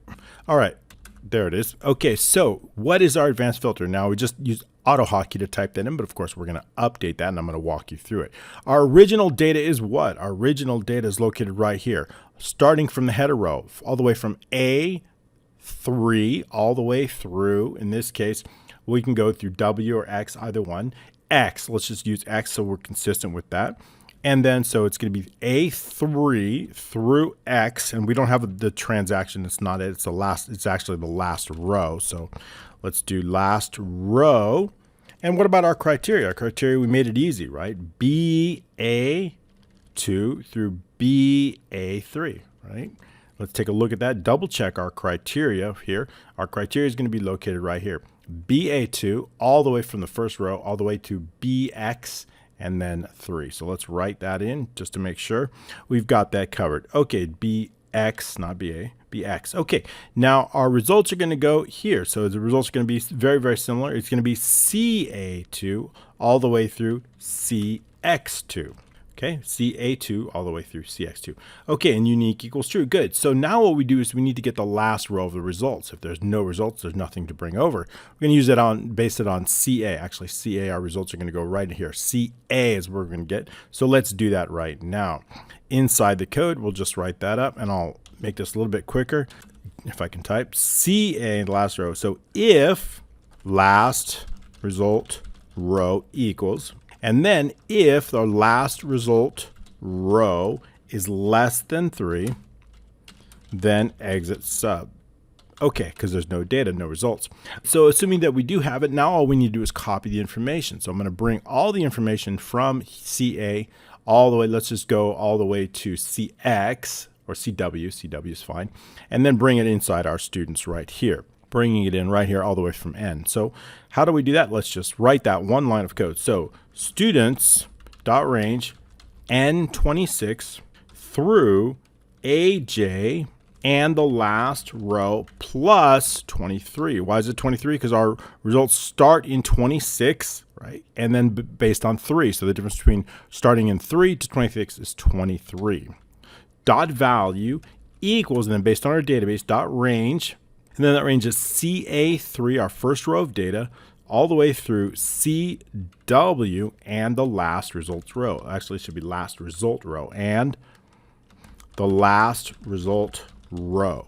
All right, there it is. Okay, so what is our advanced filter? Now we just use AutoHotkey to type that in, but of course we're going to update that, and I'm going to walk you through it. Our original data is what? Our original data is located right here, starting from the header row, all the way from A3 all the way through. In this case, we can go through W or X, either one. X, let's just use X so we're consistent with that. And then, so it's going to be A3 through X, and we don't have the transaction. It's not it. It's the last. It's actually the last row. So let's do last row. And what about our criteria? Our criteria, we made it easy, right? BA2 through BA3, right? Let's take a look at that. Double check our criteria here. Our criteria is going to be located right here. BA2 all the way from the first row all the way to BX. And then 3. So let's write that in just to make sure we've got that covered. Okay, BX, not BA, BX. Okay, now our results are going to go here. So the results are going to be very, very similar. It's going to be CA2 all the way through CX2. Okay, CA2 all the way through CX2. Okay, and unique equals true. Good. So now what we do is we need to get the last row of the results. If there's no results, there's nothing to bring over. We're going to use it base it on CA. Actually, CA, our results are going to go right in here. CA is where we're going to get. So let's do that right now. Inside the code, we'll just write that up, and I'll make this a little bit quicker if I can type. CA in the last row. So if last result row equals, and then if the last result row is less than 3, then exit sub. Okay, because there's no data, no results. So assuming that we do have it, now all we need to do is copy the information. So I'm going to bring all the information from CA all the way, let's just go all the way to CX, or CW, CW is fine, and then bring it inside our students right here. Bringing it in right here all the way from N. So how do we do that? Let's just write that one line of code. So students dot range N26 through AJ and the last row plus 23. Why is it 23? Because our results start in 26, right? And then based on 3. So the difference between starting in 3 to 26 is 23. Dot value equals, and then based on our database, dot range, and then that range is CA3, our first row of data, all the way through CW and the last results row. Actually, it should be last result row and the last result row.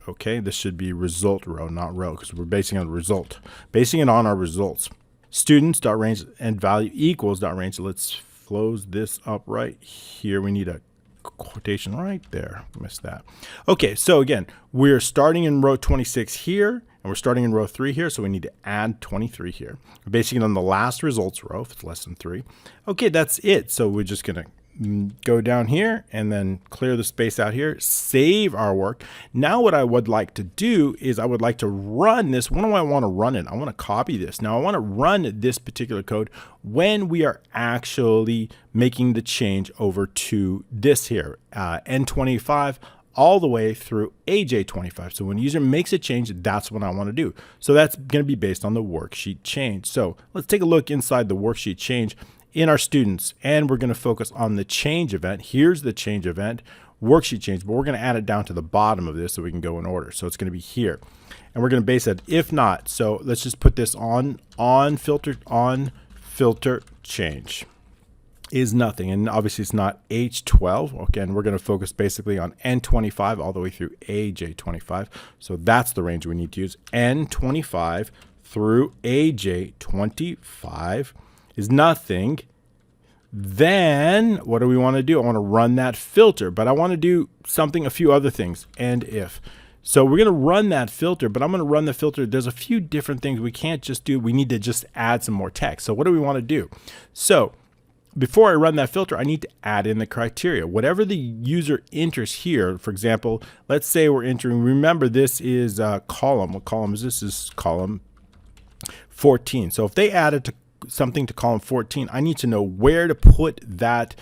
Okay, this should be result row, not row, because we're basing it on result, basing it on our results. Students dot range and value equals dot range. Let's close this up right here. We need a quotation right there. Missed that. Okay, so again, we're starting in row 26 here, and we're starting in row 3 here, so we need to add 23 here. We're basing it on the last results row if it's less than 3. Okay, that's it. So we're just going to go down here and then clear the space out here, save our work. Now what I would like to do is I would like to run this. When do I want to run it? I want to copy this. Now I want to run this particular code when we are actually making the change over to this here, N25 all the way through AJ25. So when a user makes a change, that's what I want to do. So that's going to be based on the worksheet change. So let's take a look inside the worksheet change in our students, and we're going to focus on the change event. Here's the change event, worksheet change, but we're going to add it down to the bottom of this so we can go in order. So it's going to be here, and we're going to base it if not. So let's just put this on filter change is nothing, and obviously it's not H12. Again, we're going to focus basically on N25 all the way through AJ25. So that's the range we need to use. N25 through AJ25 is nothing. Then what do we want to do? I want to run that filter, but I want to do something, a few other things, and if. So we're going to run that filter, but I'm going to run the filter. There's a few different things we can't just do. We need to just add some more text. So what do we want to do? So before I run that filter, I need to add in the criteria. Whatever the user enters here, for example, let's say we're entering, remember this is a column. What column is this? This is column 14. So if they added something to column 14, I need to know where to put that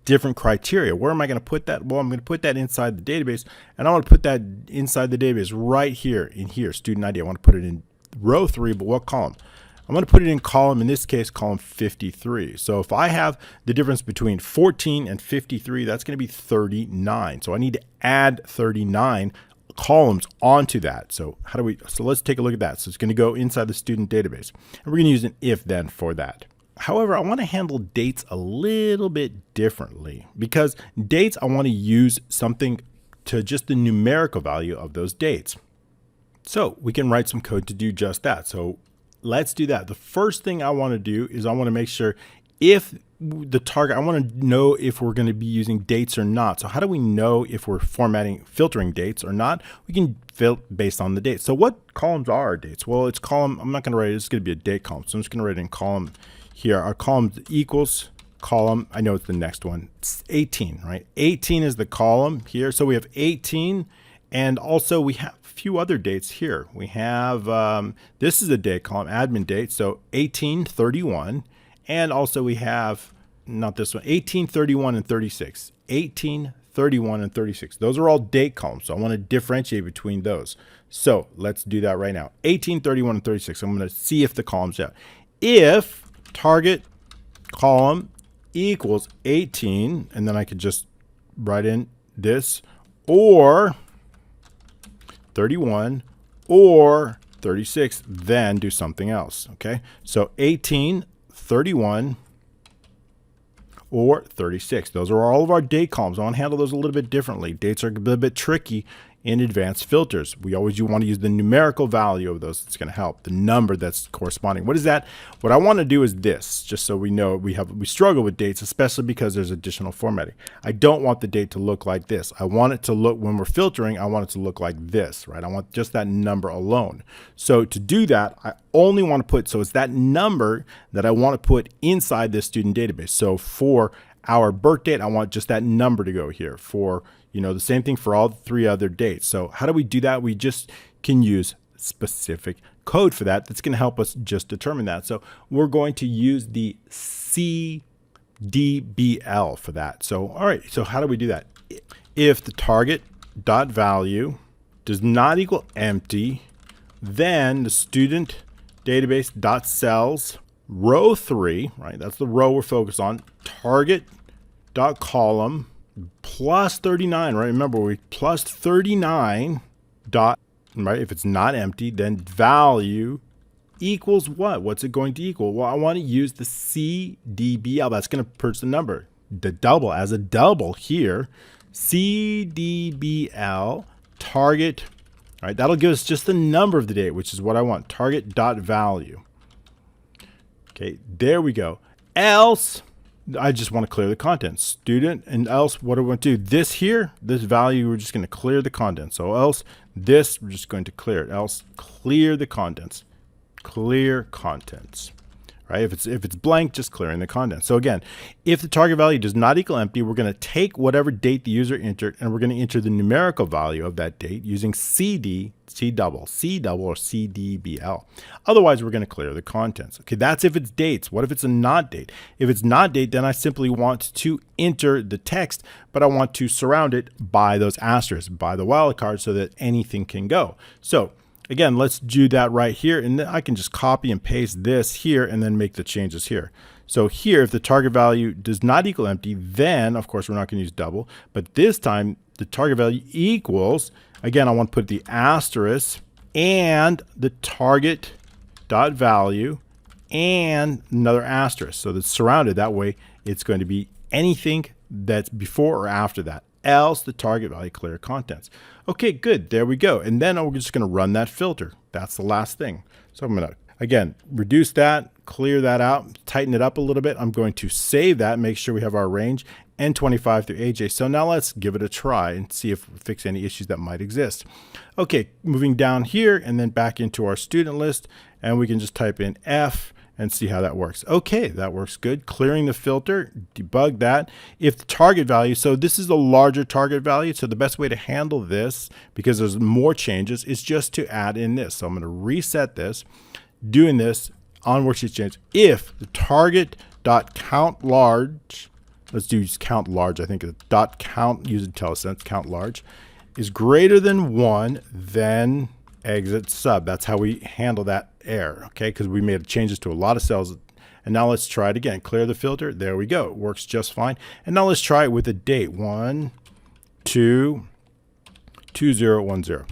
different criteria. Where am I going to put that? Well, I'm going to put that inside the database, and I want to put that inside the database right here in here, student ID. I want to put it in row 3, but what column? I'm going to put it in column, in this case, column 53. So if I have the difference between 14 and 53, that's going to be 39. So I need to add 39 columns onto that. So how do we, so let's take a look at that. So it's going to go inside the student database, and we're going to use an if then for that. However, I want to handle dates a little bit differently, because dates, I want to use something to just the numerical value of those dates. So we can write some code to do just that. So let's do that. The first thing I want to do is I want to make sure if the target, I want to know if we're going to be using dates or not. So how do we know if we're filtering dates or not? We can filter based on the dates. So what columns are our dates? Well, it's column, I'm not going to write it, it's going to be a date column. So I'm just going to write it in column here. Our column equals column, I know it's the next one, it's 18, right? 18 is the column here. So we have 18, and also we have a few other dates here. We have, this is a date column, admin date, so 1831. And also we have, not this one, 18, 31, and 36. 18, 31, and 36. Those are all date columns, so I want to differentiate between those. So let's do that right now. 18, 31, and 36. I'm going to see if the column's out. If target column equals 18, and then I could just write in this, or 31, or 36, then do something else, okay? So 18, 31, or 36. Those are all of our date columns. I want to handle those a little bit differently. Dates are a little bit tricky in advanced filters. We always want to use the numerical value of those. It's going to help. The number that's corresponding. What is that? What I want to do is this, just so we know we struggle with dates, especially because there's additional formatting. I don't want the date to look like this. I want it to look, when we're filtering, I want it to look like this, right? I want just that number alone. So to do that, I only want to put, so it's that number that I want to put inside this student database. So for our birth date, I want just that number to go here. For, you know, the same thing for all 3 other dates. So how do we do that? We just can use specific code for that. That's going to help us just determine that. So we're going to use the CDBL for that. So, all right, so how do we do that? If the target dot value does not equal empty, then the student database dot cells row 3, right? That's the row we're focused on. Target dot column plus 39, right? Remember, we plus 39 dot, right? If it's not empty, then value equals what? What's it going to equal? Well, I want to use the CDBL. That's going to purchase the number, the double as a double here. CDBL target, all right? That'll give us just the number of the date, which is what I want. Target dot value. Okay, there we go. Else, I just want to clear the contents. Student, and else, what do we want to do? This here, this value, we're just going to clear the contents. So else, this, we're just going to clear it. Else, clear the contents. Clear contents. Right? If it's blank, just clearing the contents. So again, if the target value does not equal empty, we're going to take whatever date the user entered, and we're going to enter the numerical value of that date using C double or CDBL. Otherwise, we're going to clear the contents. Okay, that's if it's dates. What if it's a not date? If it's not date, then I simply want to enter the text, but I want to surround it by those asterisks, by the wildcard, so that anything can go. So again, let's do that right here, and then I can just copy and paste this here and then make the changes here. So here, if the target value does not equal empty, then of course we're not going to use double, but this time the target value equals, again, I want to put the asterisk and the target dot value and another asterisk. So that's surrounded. That way it's going to be anything that's before or after that. Else the target value clear contents. Okay, good. There we go. And then we're just going to run that filter. That's the last thing. So I'm going to, again, reduce that, clear that out, tighten it up a little bit. I'm going to save that, make sure we have our range N25 through AJ. So now let's give it a try and see if we fix any issues that might exist. Okay, moving down here and then back into our student list, and we can just type in F and see how that works. Okay, that works good. Clearing the filter, debug that. If the target value, so this is a larger target value, so the best way to handle this, because there's more changes, is just to add in this. So I'm going to reset this, doing this on Worksheet Change. If the target dot count large, let's do count large, I think the dot count using IntelliSense, count large, is greater than 1, then exit sub. That's how we handle that error, okay? Because we made changes to a lot of cells. And now let's try it again. Clear the filter. There we go. It works just fine. And now let's try it with a date. 1/2/2010.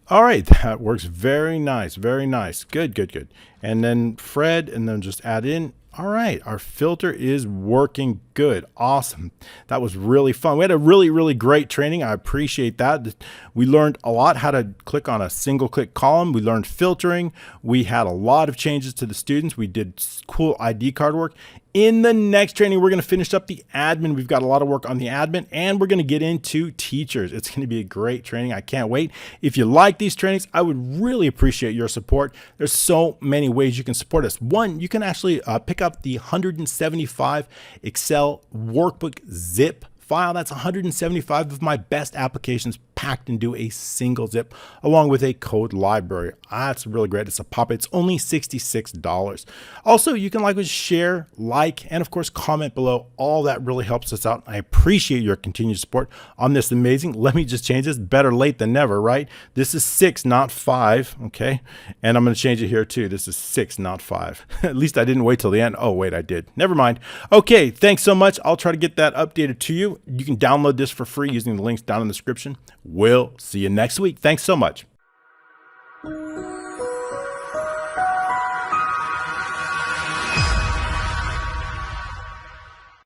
All right, that works very nice. Very nice. Good, good, good. And then Fred, and then just add in. All right, our filter is working good. Awesome. That was really fun. We had a really, really great training. I appreciate that. We learned a lot how to click on a single click column. We learned filtering. We had a lot of changes to the students. We did cool ID card work. In the next training, we're going to finish up the admin. We've got a lot of work on the admin, and we're going to get into teachers. It's going to be a great training. I can't wait. If you like these trainings, I would really appreciate your support. There's so many ways you can support us. One, you can actually pick up the 175 Excel workbook zip file. That's 175 of my best applications packed into a single zip, along with a code library. That's really great. It's a pop. It's only $66. Also, you can share, and of course comment below. All that really helps us out. I appreciate your continued support on this amazing. Let me just change this. Better late than never, right? This is 6, not 5. Okay, and I'm going to change it here too. This is 6, not 5. At least I didn't wait till the end. Oh wait, I did. Never mind. Okay, thanks so much. I'll try to get that updated to you. You can download this for free using the links down in the description. We'll see you next week. Thanks so much.